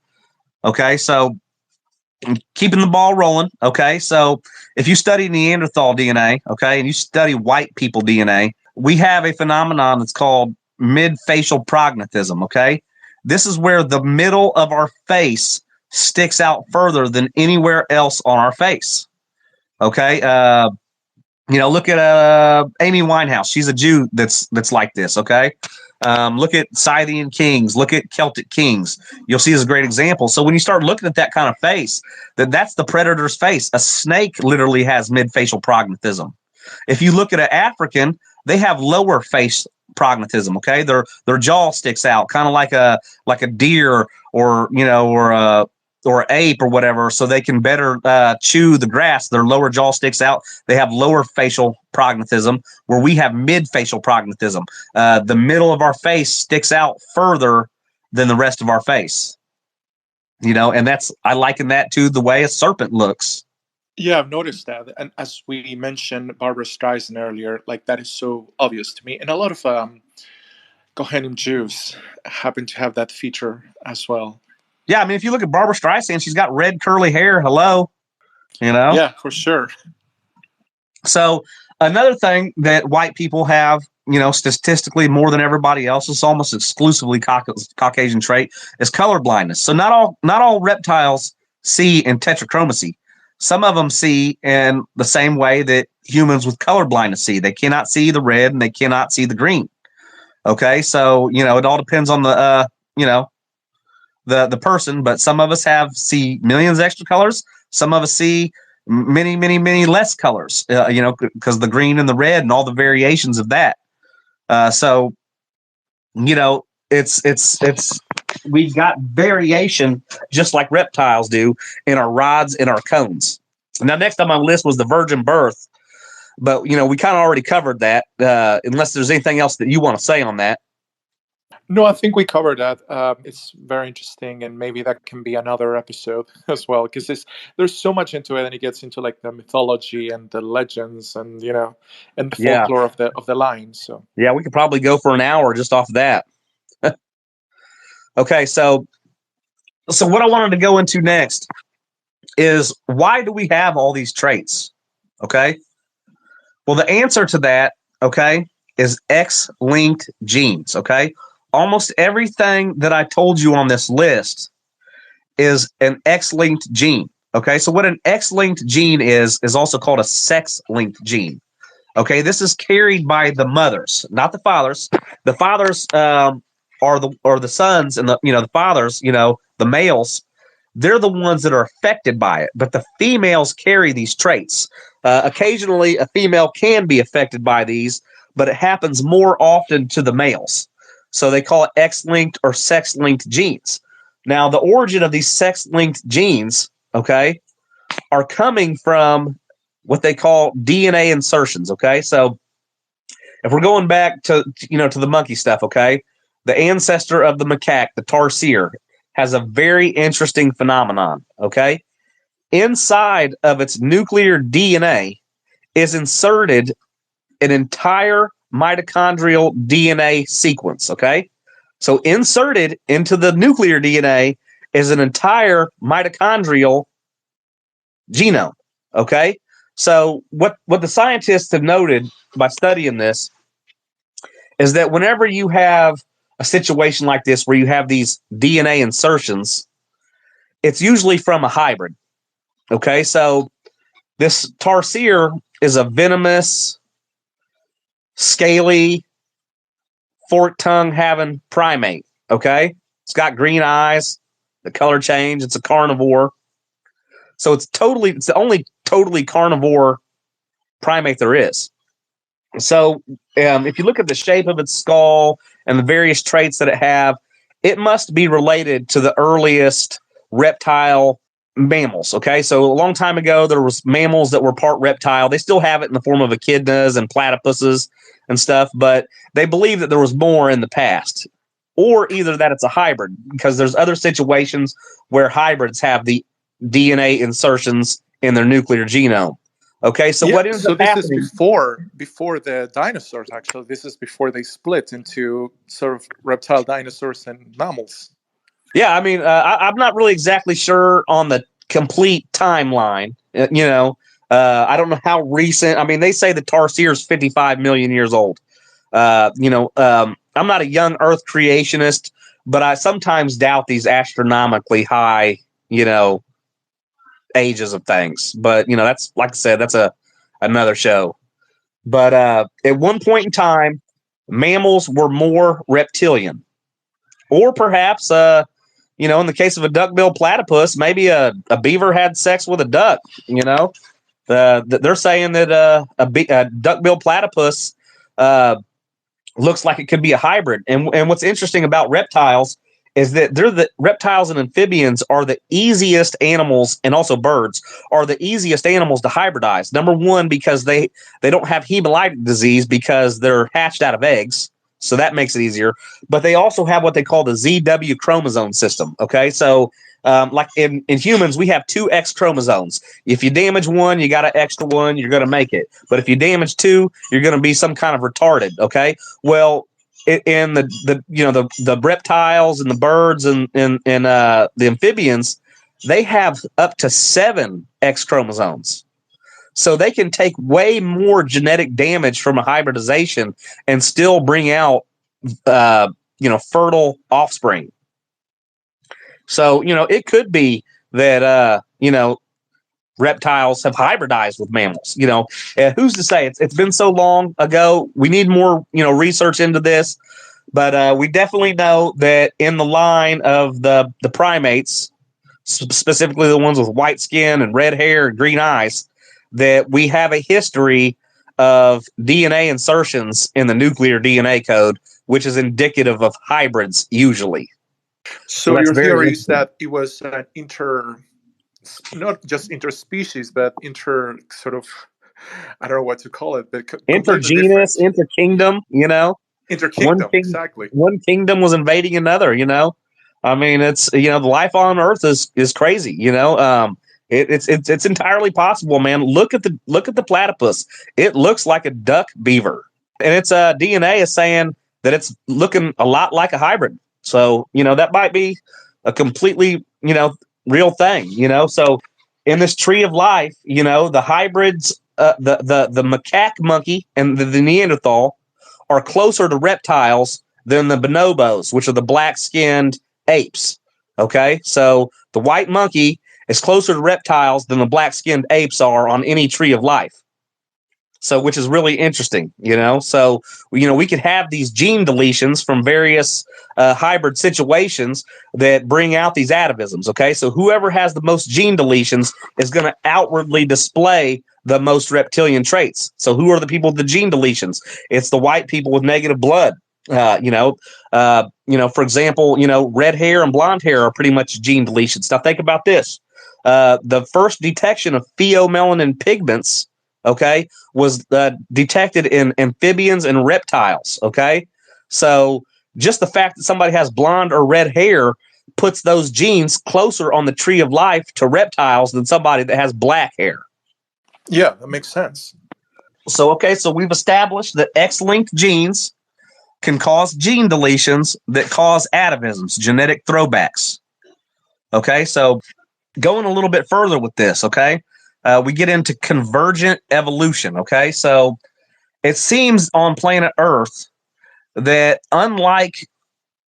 Okay, so keeping the ball rolling. Okay. So if you study Neanderthal DNA, okay, and you study white people DNA, we have a phenomenon that's called mid-facial prognatism. Okay. This is where the middle of our face sticks out further than anywhere else on our face. Okay. Look at Amy Winehouse. She's a Jew that's like this. Okay. Look at Scythian kings. Look at Celtic kings. You'll see as a great example. So when you start looking at that kind of face, that's the predator's face. A snake literally has mid-facial prognatism. If you look at an African, they have lower face prognatism. Okay, their jaw sticks out, kind of like a deer or ape or whatever, so they can better chew the grass. Their lower jaw sticks out. They have lower facial prognatism, where we have mid-facial prognatism. The middle of our face sticks out further than the rest of our face. And I liken that to the way a serpent looks. Yeah, I've noticed that. And as we mentioned Barbara Streisand earlier, like that is so obvious to me. And a lot of Kohanim Jews happen to have that feature as well. Yeah, I mean, if you look at Barbara Streisand, she's got red curly hair. Hello, Yeah, for sure. So another thing that white people have, statistically more than everybody else, is almost exclusively Caucasian trait, is color blindness. So not all reptiles see in tetrachromacy. Some of them see in the same way that humans with color blindness see. They cannot see the red and they cannot see the green. Okay, so it all depends on the the person, but some of us see millions of extra colors. Some of us see many, many, many less colors, because the green and the red and all the variations of that. So it's we've got variation just like reptiles do in our rods and our cones. Now, next on my list was the virgin birth, but we kind of already covered that. Unless there's anything else that you want to say on that. No, I think we covered that. It's very interesting, and maybe that can be another episode as well, because there's so much into it, and it gets into like the mythology and the legends, and and the folklore of the line. So yeah, we could probably go for an hour just off that. Okay, so what I wanted to go into next is, why do we have all these traits? Okay, well, the answer to that, okay, is X-linked genes. Okay. Almost everything that I told you on this list is an X-linked gene. Okay, so what an X-linked gene is also called a sex-linked gene. Okay, this is carried by the mothers, not the fathers. The fathers are the sons, and the fathers, the males. They're the ones that are affected by it, but the females carry these traits. Occasionally, a female can be affected by these, but it happens more often to the males. So they call it X-linked or sex-linked genes. Now, the origin of these sex-linked genes, okay, are coming from what they call DNA insertions. Okay, so if we're going back to to the monkey stuff, okay, the ancestor of the macaque, the tarsier, has a very interesting phenomenon. Okay, inside of its nuclear DNA is inserted an entire mitochondrial DNA sequence. Okay, so inserted into the nuclear DNA is an entire mitochondrial genome. Okay, so what the scientists have noted by studying this is that whenever you have a situation like this where you have these DNA insertions, it's usually from a hybrid. Okay, so this tarsier is a venomous, scaly, forked tongue having primate. Okay, it's got green eyes, the color change. It's a carnivore, so it's the only totally carnivore primate there is. So if you look at the shape of its skull and the various traits that it must be related to the earliest reptile mammals. Okay, so a long time ago there was mammals that were part reptile. They still have it in the form of echidnas and platypuses and stuff, but they believe that there was more in the past, or either that it's a hybrid, because there's other situations where hybrids have the DNA insertions in their nuclear genome. Okay, so what ends up happening? This is before the dinosaurs. Actually, this is before they split into sort of reptile dinosaurs and mammals. Yeah, I mean, I'm not really exactly sure on the complete timeline. I don't know how recent. I mean, they say the Tarsier is 55 million years old. I'm not a young Earth creationist, but I sometimes doubt these astronomically high, ages of things. But that's, like I said, that's another show. But at one point in time, mammals were more reptilian, or perhaps, in the case of a duck-billed platypus, maybe a beaver had sex with a duck. They're saying that a duck-billed platypus looks like it could be a hybrid. And what's interesting about reptiles is that reptiles and amphibians are the easiest animals, and also birds are the easiest animals to hybridize. Number one, because they don't have hemolytic disease because they're hatched out of eggs. So that makes it easier. But they also have what they call the ZW chromosome system. Okay. So like in humans, we have two X chromosomes. If you damage one, you got an extra one, you're going to make it. But if you damage two, you're going to be some kind of retarded. Okay. Well, in the reptiles and the birds and the amphibians, they have up to 7 X chromosomes. So they can take way more genetic damage from a hybridization and still bring out, fertile offspring. So, it could be that, reptiles have hybridized with mammals. Who's to say? It's been so long ago. We need more, research into this. But we definitely know that in the line of the primates, specifically the ones with white skin and red hair and green eyes, that we have a history of DNA insertions in the nuclear DNA code, which is indicative of hybrids usually. So your theory is that it was an not just interspecies, but sort of, I don't know what to call it, but intergenus, interkingdom, interkingdom, exactly. One kingdom was invading another, I mean, it's, the life on Earth is crazy, it's entirely possible, man. Look at the platypus. It looks like a duck beaver, and its DNA is saying that it's looking a lot like a hybrid. So, that might be a completely, real thing, So in this tree of life, the hybrids, the macaque monkey and the Neanderthal are closer to reptiles than the bonobos, which are the black-skinned apes. Okay, so the white monkey is closer to reptiles than the black-skinned apes are on any tree of life. So, which is really interesting, So, we could have these gene deletions from various hybrid situations that bring out these atavisms. Okay, so whoever has the most gene deletions is going to outwardly display the most reptilian traits. So, who are the people with the gene deletions? It's the white people with negative blood. For example, red hair and blonde hair are pretty much gene deletions. Now, think about this: the first detection of pheomelanin pigments, okay, was detected in amphibians and reptiles. Okay, so just the fact that somebody has blonde or red hair puts those genes closer on the tree of life to reptiles than somebody that has black hair. Yeah, that makes sense. So, okay, so we've established that X-linked genes can cause gene deletions that cause atavisms, genetic throwbacks. Okay, so going a little bit further with this, okay, we get into convergent evolution. Okay, so it seems on planet Earth that unlike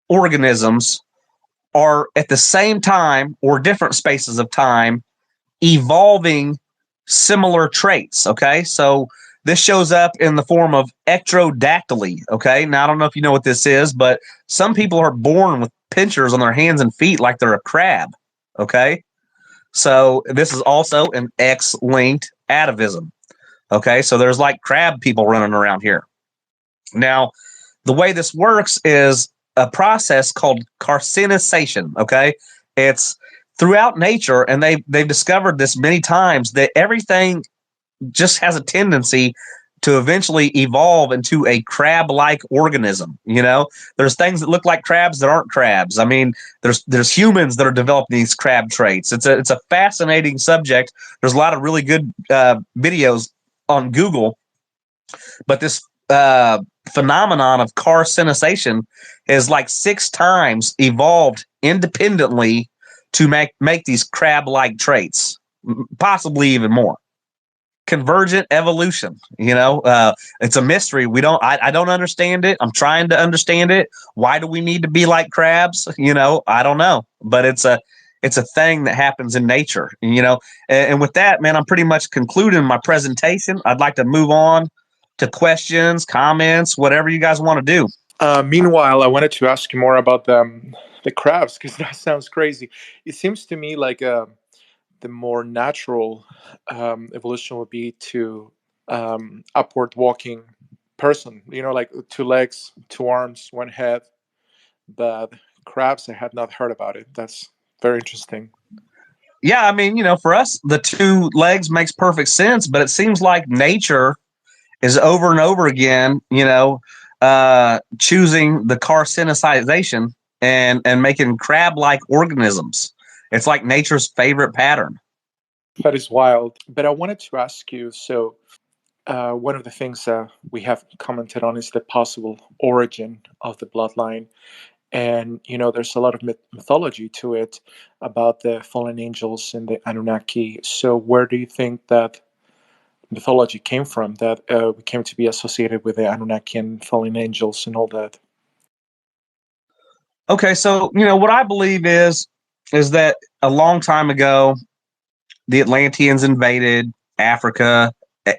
organisms are at the same time or different spaces of time evolving similar traits. Okay, so this shows up in the form of ectrodactyly. Okay, now I don't know if you know what this is, but some people are born with pinchers on their hands and feet like they're a crab. Okay, so this is also an X-linked atavism. Okay, so there's like crab people running around here. Now, the way this works is a process called carcinization. Okay, it's throughout nature, and they've discovered this many times, that everything just has a tendency to eventually evolve into a crab-like organism. There's things that look like crabs that aren't crabs. I mean, there's humans that are developing these crab traits. It's a fascinating subject. There's a lot of really good videos on Google, but this phenomenon of carcinization has like 6 times evolved independently to make these crab-like traits, possibly even more. Convergent evolution, it's a mystery. I don't understand it. I'm trying to understand it. Why do we need to be like crabs? I don't know, but it's a thing that happens in nature, and with that, man, I'm pretty much concluding my presentation. I'd like to move on to questions, comments, whatever you guys want to do. Meanwhile, I wanted to ask you more about the crabs, because that sounds crazy. It seems to me like the more natural evolution would be to upward walking person, like 2 legs, 2 arms, 1 head. But crabs, I had not heard about it. That's very interesting. Yeah, I mean, for us, the 2 legs makes perfect sense, but it seems like nature is over and over again, choosing the carcinicization and making crab-like organisms. It's like nature's favorite pattern. That is wild. But I wanted to ask you, so one of the things we have commented on is the possible origin of the bloodline. And, there's a lot of mythology to it about the fallen angels and the Annunaki. So where do you think that mythology came from, that we came to be associated with the Anunnaki and fallen angels and all that? Okay, so what I believe is that a long time ago, the Atlanteans invaded Africa,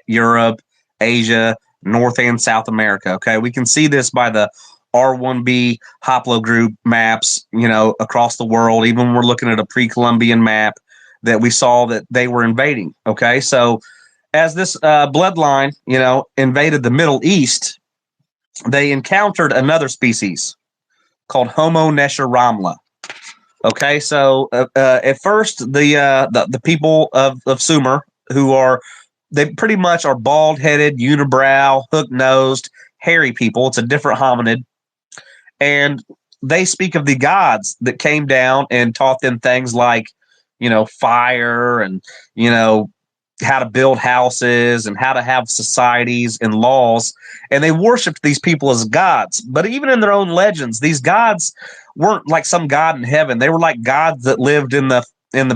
Europe, Asia, North and South America. Okay, we can see this by the R1b haplogroup maps, across the world. Even when we're looking at a pre-Columbian map, that we saw that they were invading. Okay, so as this bloodline, invaded the Middle East, they encountered another species called Homo nesheramla. Okay, so at first the people of Sumer, they pretty much are bald-headed, unibrow, hook-nosed, hairy people. It's a different hominid, and they speak of the gods that came down and taught them things like, fire and how to build houses and how to have societies and laws, and they worshipped these people as gods. But even in their own legends, these gods weren't like some god in heaven. They were like gods that lived in the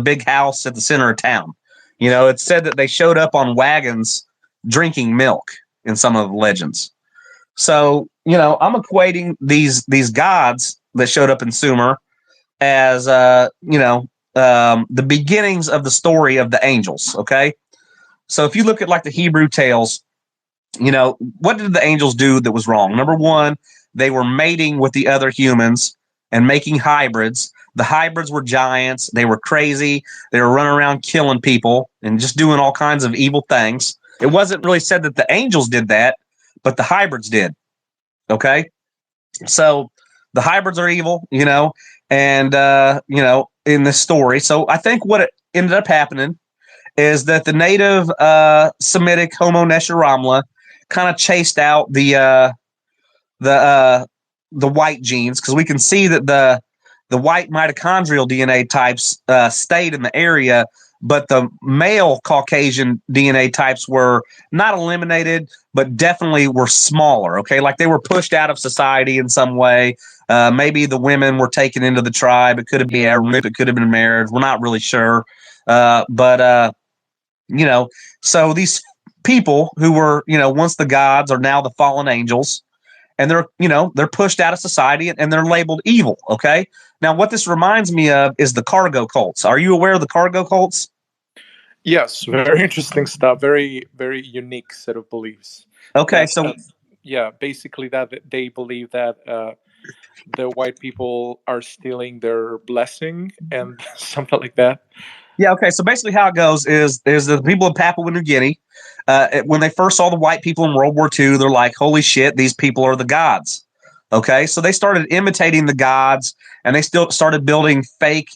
big house at the center of town. It's said that they showed up on wagons drinking milk in some of the legends. So, I'm equating these gods that showed up in Sumer as the beginnings of the story of the angels. Okay, so if you look at like the Hebrew tales, what did the angels do that was wrong? Number one, they were mating with the other humans and making hybrids. The hybrids were giants. They were crazy. They were running around killing people and just doing all kinds of evil things. It wasn't really said that the angels did that, but the hybrids did. Okay, so the hybrids are evil, and in this story. So I think what it ended up happening is that the native Semitic Homo nesheramla kind of chased out the white genes, because we can see that the white mitochondrial DNA types stayed in the area, but the male Caucasian DNA types were not eliminated, but definitely were smaller. Okay, like they were pushed out of society in some way. Maybe the women were taken into the tribe. It could have been it could have been marriage. We're not really sure, but so these people who were once the gods are now the fallen angels, and they're pushed out of society and they're labeled evil. Okay, now what this reminds me of is the cargo cults. Are you aware of the cargo cults? Yes, very interesting stuff. Very, very unique set of beliefs. Okay, so basically that they believe that the white people are stealing their blessing and something like that. Yeah, okay. So basically, how it goes is the people of Papua New Guinea, when they first saw the white people in World War II, they're like, "Holy shit, these people are the gods." Okay, so they started imitating the gods, and they still started building fake,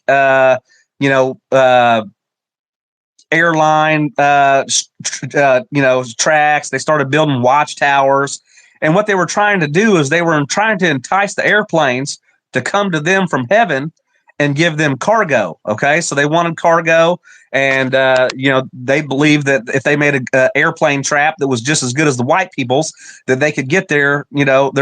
airline, tracks. They started building watchtowers, and what they were trying to do is they were trying to entice the airplanes to come to them from heaven and give them cargo. Okay, so they wanted cargo, and they believed that if they made a airplane trap that was just as good as the white people's, that they could get their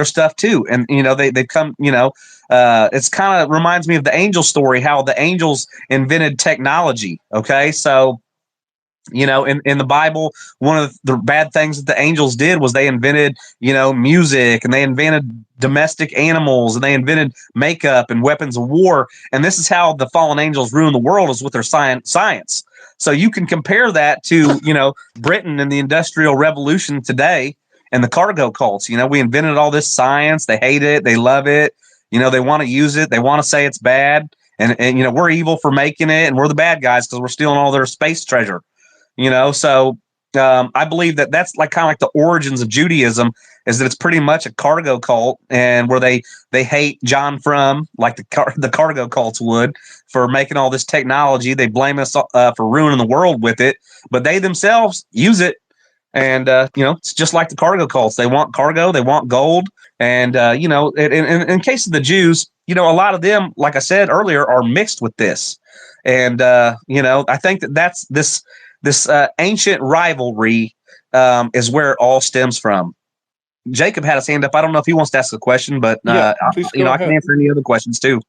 stuff too. And they come. It's kind of reminds me of the angel story, how the angels invented technology. Okay, so in the Bible, one of the bad things that the angels did was they invented, music, and they invented domestic animals, and they invented makeup and weapons of war. And this is how the fallen angels ruin the world, is with their science. So you can compare that to, Britain and the Industrial Revolution today and the cargo cults. We invented all this science. They hate it. They love it. They want to use it. They want to say it's bad. And we're evil for making it, and we're the bad guys because we're stealing all their space treasure. So I believe that that's kind of like the origins of Judaism, is that it's pretty much a cargo cult, and where they hate John Frum, like the cargo cults would, for making all this technology. They blame us for ruining the world with it, but they themselves use it. And, it's just like the cargo cults. They want cargo, they want gold. And, in case of the Jews, a lot of them, like I said earlier, are mixed with this. And, I think that's this ancient rivalry is where it all stems from. Jacob had his hand up. I don't know if he wants to ask a question, but please go I ahead. can answer any other questions too.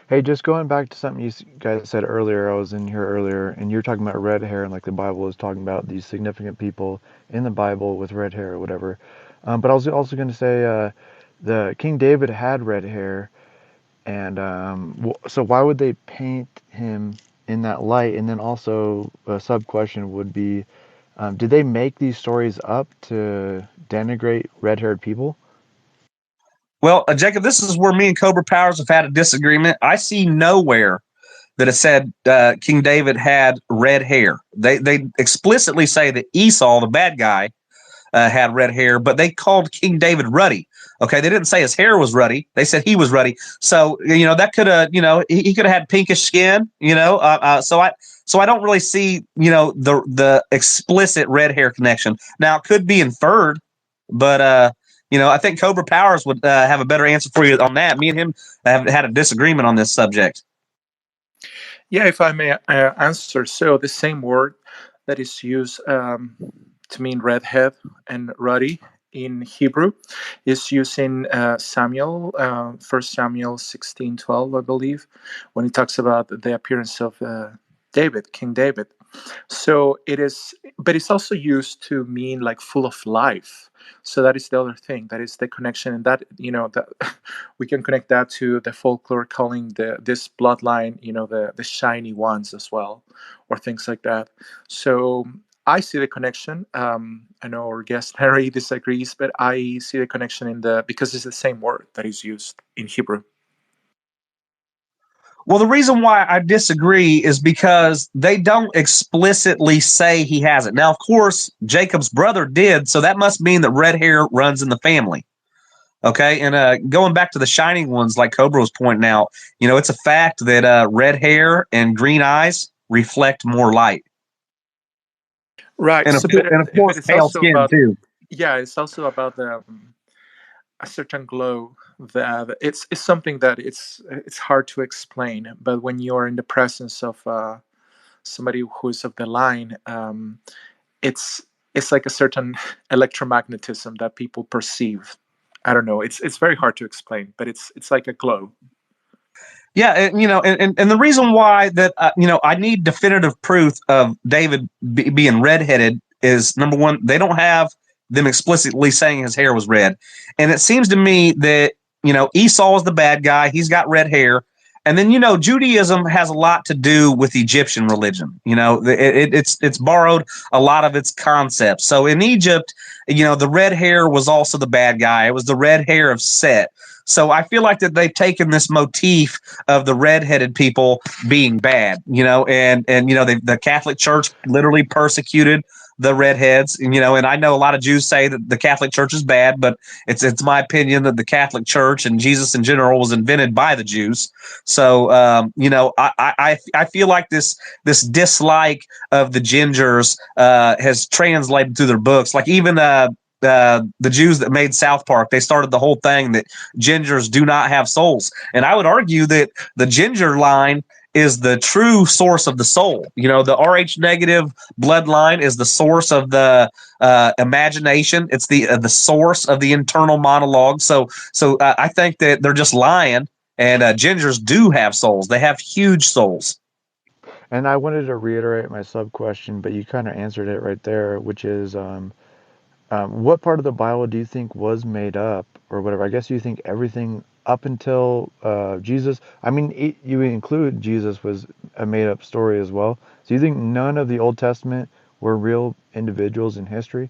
Hey, just going back to something you guys said earlier, I was in here earlier, and you're talking about red hair, and like the Bible is talking about these significant people in the Bible with red hair or whatever. But I was also going to say the King David had red hair, and so why would they paint him in that light? And then also a sub question would be, did they make these stories up to denigrate red-haired people? Well, Jacob, this is where me and CobraPowers have had a disagreement. I see nowhere that it said King David had red hair. They explicitly say that Esau, the bad guy, had red hair, but they called King David ruddy. Okay, they didn't say his hair was ruddy. They said he was ruddy. So that could have he could have had pinkish skin. So I don't really see the explicit red hair connection. Now it could be inferred, but I think CobraPowers would have a better answer for you on that. Me and him have had a disagreement on this subject. Yeah, if I may answer. So the same word that is used to mean redhead and ruddy in Hebrew is used in Samuel, 1 Samuel 16:12, I believe, when he talks about the appearance of David, King David. So it is, but it's also used to mean like full of life. So that is the other thing. That is the connection, and that that we can connect that to the folklore calling this bloodline, the shiny ones as well, or things like that. So I see the connection. I know our guest Harry disagrees, but I see the connection because it's the same word that is used in Hebrew. Well, the reason why I disagree is because they don't explicitly say he has it. Now, of course, Jacob's brother did, so that must mean that red hair runs in the family. Okay, and going back to the shining ones, like Cobra was pointing out, it's a fact that red hair and green eyes reflect more light. Right, and of course, pale skin too. Yeah, it's also about a certain glow that it's something that it's hard to explain, but when you're in the presence of somebody who's of the line, it's like a certain electromagnetism that people perceive. I don't know, it's very hard to explain, but it's like a glow. Yeah, and the reason why that I need definitive proof of David being redheaded is, number one, they don't have them explicitly saying his hair was red. And it seems to me that, Esau is the bad guy. He's got red hair. And then, Judaism has a lot to do with Egyptian religion. It's borrowed a lot of its concepts. So in Egypt, the red hair was also the bad guy. It was the red hair of Set. So I feel like that they've taken this motif of the redheaded people being bad, and the Catholic Church literally persecuted the redheads, and I know a lot of Jews say that the Catholic Church is bad, but it's my opinion that the Catholic Church and Jesus in general was invented by the Jews. So I feel like this dislike of the gingers has translated through their books. Like even the Jews that made South Park. They started the whole thing that gingers do not have souls, and I would argue that the ginger line is the true source of the soul. The Rh negative bloodline is the source of the imagination. It's the source of the internal monologue. So I think that they're just lying. And gingers do have souls. They have huge souls. And I wanted to reiterate my sub question, but you kind of answered it right there, which is what part of the Bible do you think was made up or whatever? I guess you think everything up until Jesus. I mean, you include Jesus was a made up story as well. So you think none of the Old Testament were real individuals in history?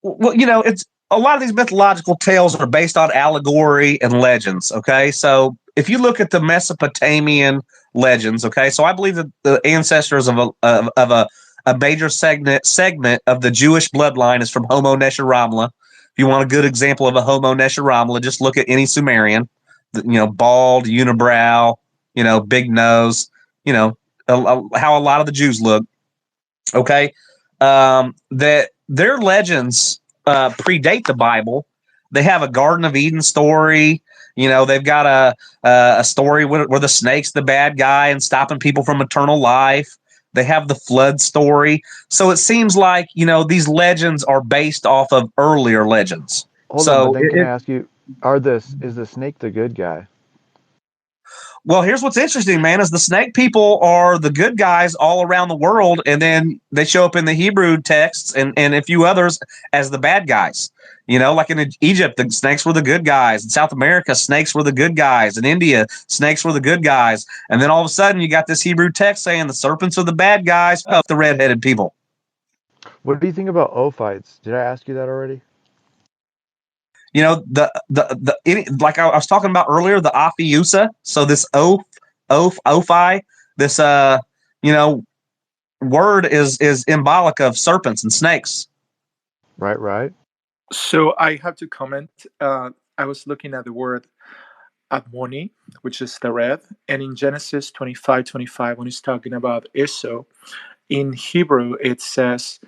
Well, it's a lot of these mythological tales are based on allegory and legends. Okay, so if you look at the Mesopotamian legends, okay, so I believe that the ancestors of a major segment of the Jewish bloodline is from Homo nesher. If you want a good example of a Homo nesher, just look at any Sumerian. Bald, unibrow, big nose. How a lot of the Jews look. Okay, that their legends predate the Bible. They have a Garden of Eden story. They've got a story where the snake's the bad guy and stopping people from eternal life. They have the flood story. So it seems like, these legends are based off of earlier legends. Hold on, but then can I ask you, is the snake the good guy? Well, here's what's interesting, man, is the snake people are the good guys all around the world, and then they show up in the Hebrew texts and a few others as the bad guys. Like in Egypt, the snakes were the good guys. In South America, snakes were the good guys. In India, snakes were the good guys. And then all of a sudden, you got this Hebrew text saying the serpents are the bad guys, the red-headed people. What do you think about Ophites? Did I ask you that already? Like I was talking about earlier, the Ophiusa. So this Ophi, this word is symbolic of serpents and snakes. Right. So I have to comment. I was looking at the word Admoni, which is the red, and in Genesis 25:25, when he's talking about Esau, in Hebrew it says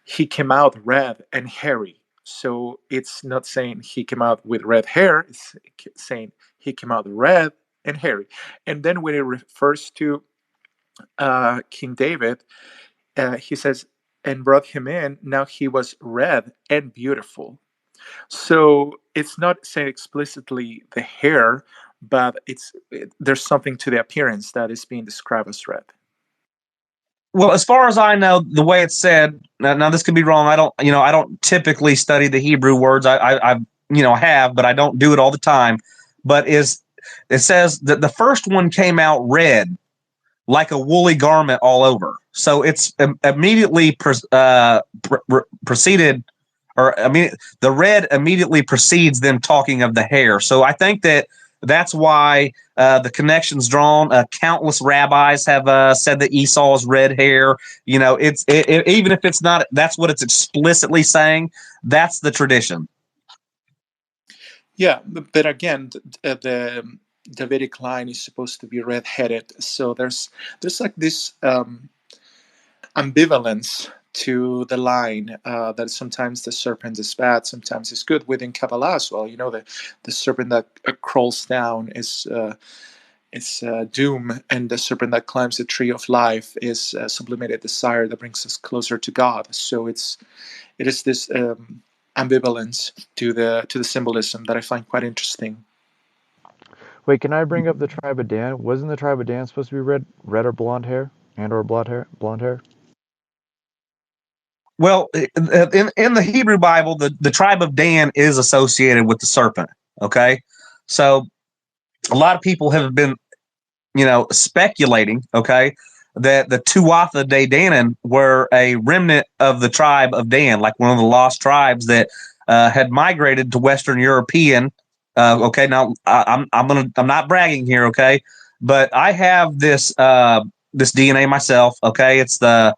he came out red and hairy. So it's not saying he came out with red hair, it's saying he came out red and hairy. And then when it refers to King David, he says, and brought him in, now he was red and beautiful. So it's not saying explicitly the hair, but there's something to the appearance that is being described as red. Well, as far as I know, the way it's said, now this could be wrong. I don't typically study the Hebrew words. I have, but I don't do it all the time. But it says that the first one came out red, like a woolly garment all over. So it's immediately preceded, or I mean, the red immediately precedes them talking of the hair. So I think that's why the connection's drawn. Countless rabbis have said that Esau's red hair. Even if it's not, that's what it's explicitly saying. That's the tradition. Yeah, but again, the Davidic line is supposed to be red-headed. So there's like this ambivalence to the line, that sometimes the serpent is bad, sometimes it's good. Within Kabbalah as well, the serpent that crawls down is doom, and the serpent that climbs the tree of life is sublimated desire that brings us closer to God. So it is this ambivalence to the symbolism that I find quite interesting. Wait, can I bring up the tribe of Dan? Wasn't the tribe of Dan supposed to be red or blonde hair, or blonde hair? Well, in the Hebrew Bible, the tribe of Dan is associated with the serpent. Okay, so a lot of people have been, speculating, okay, that the Tuatha De Danann were a remnant of the tribe of Dan, like one of the lost tribes that had migrated to Western European. Okay, now I'm not bragging here, okay, but I have this DNA myself. Okay, it's the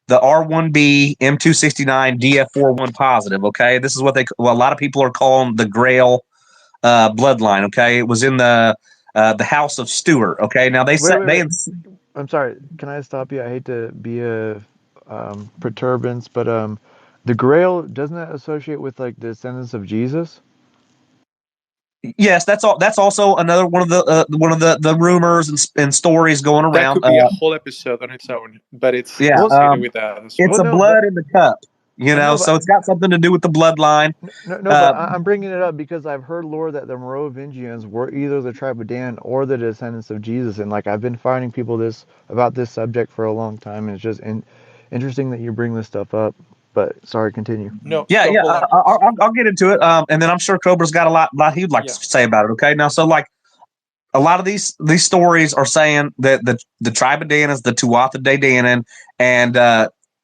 R1b M269 DF41 positive. Okay, this is what a lot of people are calling the Grail bloodline. Okay, it was in the House of Stuart. Okay, now wait. I'm sorry. Can I stop you? I hate to be a perturbance, but The Grail, doesn't that associate with like the descendants of Jesus? Yes, that's all. That's also another one of the rumors and stories going That around. could be a whole episode on its own, but it Yeah, has Well, to do with that as it's well, well. a no, blood in the cup, no, so but it's got something to do with the bloodline. no, but Uh, I'm bringing it up because I've heard lore that the Merovingians were either the tribe of Dan or the descendants of Jesus, and like I've been finding people about this subject for a long time, and it's just interesting that you bring this stuff up. But sorry, continue. No, yeah, so yeah, hold on. I'll get into it, and then I'm sure Cobra's got a lot he'd like to Yeah. say about it. Okay, now, so like a lot of these stories are saying that the tribe of Dan is the Tuatha De Danann, and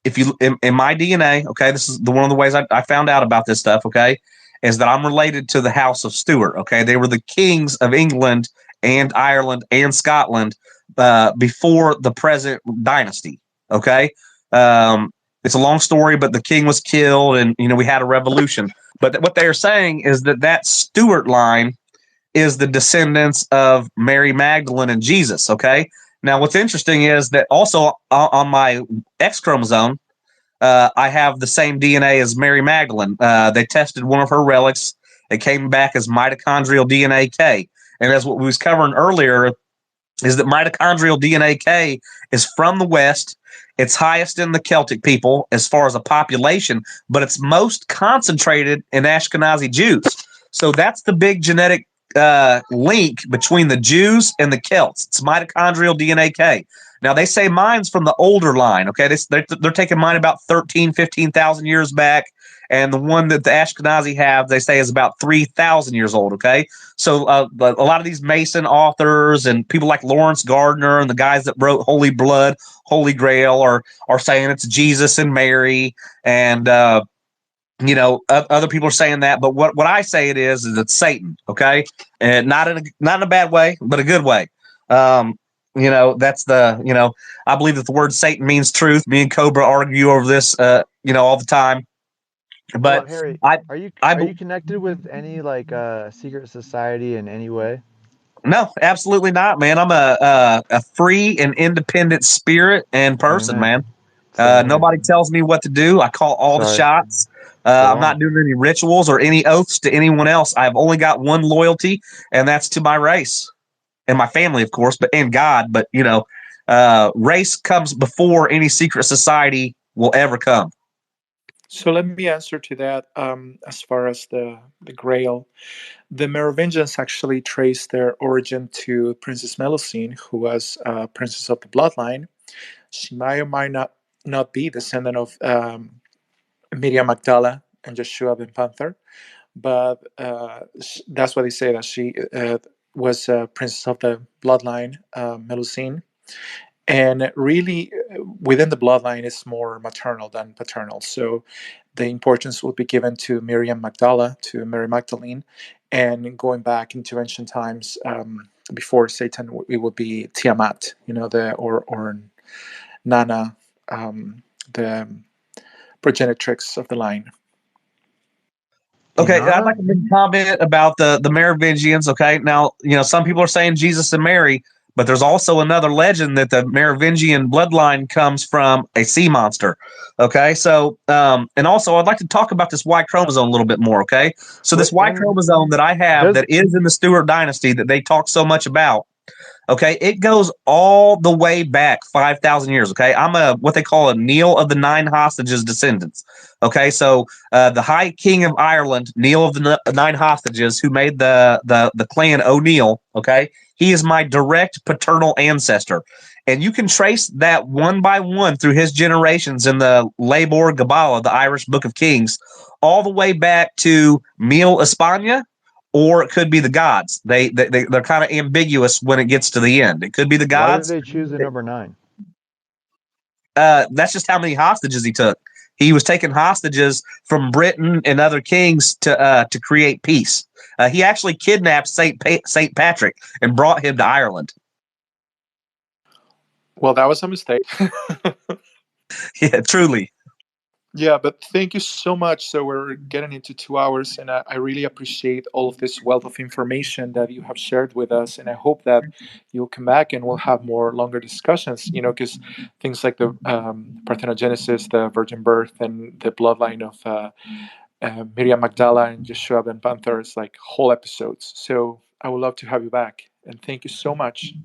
if you in my DNA, okay, this is one of the ways I found out about this stuff. Okay, is that I'm related to the House of Stuart. Okay, they were the kings of England and Ireland and Scotland before the present dynasty. Okay, it's a long story, but the king was killed, and we had a revolution. But what they are saying is that Stuart line is the descendants of Mary Magdalene and Jesus. Okay. Now, what's interesting is that also on my X chromosome, I have the same DNA as Mary Magdalene. They tested one of her relics. It came back as mitochondrial DNA K. And as what we was covering earlier, is that mitochondrial DNA K is from the West. It's highest in the Celtic people as far as a population, but it's most concentrated in Ashkenazi Jews. So that's the big genetic link between the Jews and the Celts. It's mitochondrial DNA K. Now, they say mine's from the older line, okay? They're taking mine about 13, 15,000 years back. And the one that the Ashkenazi have, they say, is about 3,000 years old, okay? So a lot of these Mason authors and people like Lawrence Gardner and the guys that wrote Holy Blood, Holy Grail are saying it's Jesus and Mary, and other people are saying that. But what I say it is it's Satan, okay, and not in a bad way, but a good way. That's I believe that the word Satan means truth. Me and Cobra argue over this, all the time. Hold But on, Harry. I I Are you connected with any like secret society in any way? No, absolutely not, man. I'm a free and independent spirit and person, Amen. man. Same here. Nobody tells me what to do. I call all the Sorry. shots. Go I'm not on. doing any rituals or any oaths to anyone else. I've only got one loyalty, and that's to my race and my family, of course, but and God. But race comes before any secret society will ever come. So let me answer to that. As far as the Grail, the Merovingians actually trace their origin to Princess Melusine, who was princess of the bloodline. She might or might not be descendant of Miriam Magdala and Joshua ben Panther, but that's what they say, that she was princess of the bloodline, Melusine. And really, within the bloodline, it's more maternal than paternal. So the importance would be given to Miriam Magdala, to Mary Magdalene. And going back into ancient times, before Satan, it would be Tiamat, or Nana, the progenitrix of the line. Okay, I'd Inanna? like to make a comment about the Merovingians. Okay, now some people are saying Jesus and Mary, but there's also another legend that the Merovingian bloodline comes from a sea monster. Okay, so and also I'd like to talk about this Y chromosome a little bit more. Okay, so this Wait, Y and chromosome that I have does that is in the Stuart dynasty that they talk so much about. Okay, it goes all the way back 5,000 years. Okay, I'm what they call a Neil of the Nine Hostages descendants. Okay, so the High King of Ireland, Neil of the Nine Hostages, who made the clan O'Neill. Okay, he is my direct paternal ancestor, and you can trace that one by one through his generations in the Labor Gabala, the Irish Book of Kings, all the way back to Mil Espana, or it could be the gods. They're kind of ambiguous when it gets to the end. It could be the why did gods. they choose the number 9? That's just how many hostages he took. He was taking hostages from Britain and other kings to create peace. He actually kidnapped Saint Patrick and brought him to Ireland. Well, that was a mistake. Yeah, truly. Yeah, but thank you so much. So we're getting into 2 hours, and I really appreciate all of this wealth of information that you have shared with us. And I hope that you'll come back and we'll have more longer discussions. Because things like the parthenogenesis, the virgin birth, and the bloodline of Miriam Magdala and Yeshua ben Panther is like whole episodes. So I would love to have you back, and thank you so much.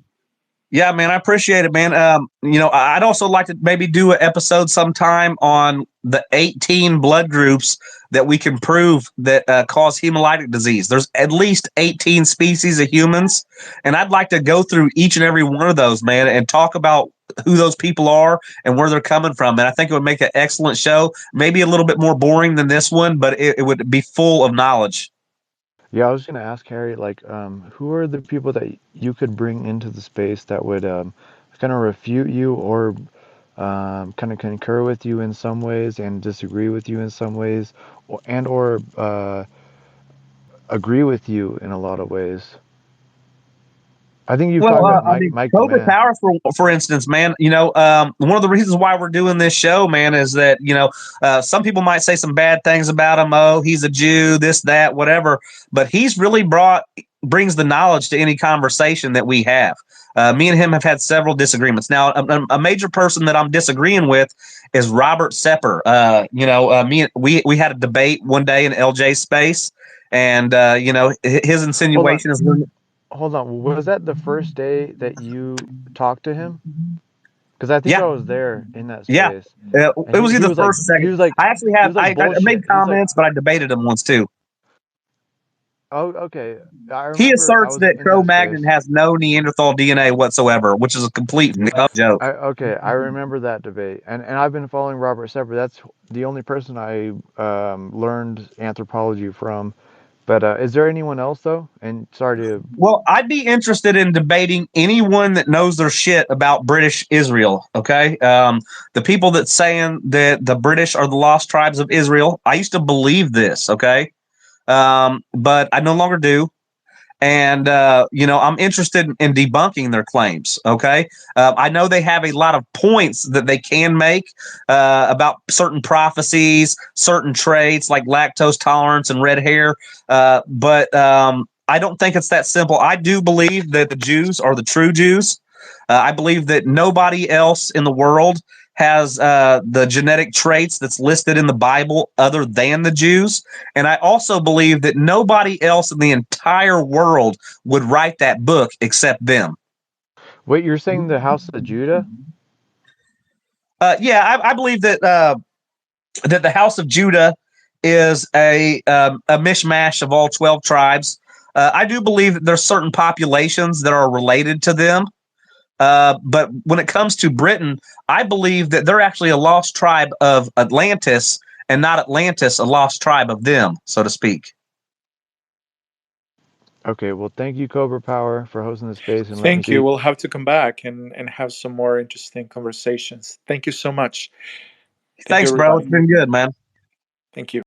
Yeah, man, I appreciate it, man. I'd also like to maybe do an episode sometime on the 18 blood groups that we can prove that cause hemolytic disease. There's at least 18 species of humans, and I'd like to go through each and every one of those, man, and talk about who those people are and where they're coming from. And I think it would make an excellent show. Maybe a little bit more boring than this one, but it would be full of knowledge. Yeah, I was gonna ask Harry, like, who are the people that you could bring into the space that would kind of refute you or kind of concur with you in some ways and disagree with you in some ways, or agree with you in a lot of ways. I think you've Well, talked about I mean, Mike the Man. CobraPowers, for instance, man. One of the reasons why we're doing this show, man, is that some people might say some bad things about him. Oh, he's a Jew, this, that, whatever. But he's really brings the knowledge to any conversation that we have. Me and him have had several disagreements. Now, a major person that I'm disagreeing with is Robert Sepper. We had a debate one day in LJ's space, and his Hold on, insinuation is. hold on. Was that the first day that you talked to him? Because I think Yeah, I was there in that yeah. space, and It was he either was like first or he second. was like I actually he have was like I made bullshit. He was like, comments, but I debated him once too. oh, okay. I He remember I asserts was that in that Cro-Magnon space. has no Neanderthal DNA whatsoever, which is a complete joke. I remember that debate, and I've been following Robert Sepper. That's the only person I learned anthropology from. But is there anyone else though? And sorry to. Well, I'd be interested in debating anyone that knows their shit about British Israel. Okay, the people that saying that the British are the lost tribes of Israel. I used to believe this. Okay, but I no longer do. And I'm interested in debunking their claims. Okay, I know they have a lot of points that they can make about certain prophecies, certain traits like lactose tolerance and red hair, but I don't think it's that simple. I do believe that the Jews are the true Jews. I believe that nobody else in the world has the genetic traits that's listed in the Bible other than the Jews. And I also believe that nobody else in the entire world would write that book except them. Wait, you're saying the House of Judah? I believe that the House of Judah is a mishmash of all 12 tribes. I do believe that there's certain populations that are related to them. But when it comes to Britain, I believe that they're actually a lost tribe of Atlantis and not Atlantis, a lost tribe of them, so to speak. Okay, well, thank you, Cobra Power, for hosting the space and letting me Thank you. speak. We'll have to come back and have some more interesting conversations. Thank you so much. Thank you, Thanks, bro. It's everybody. been good, man. Thank you.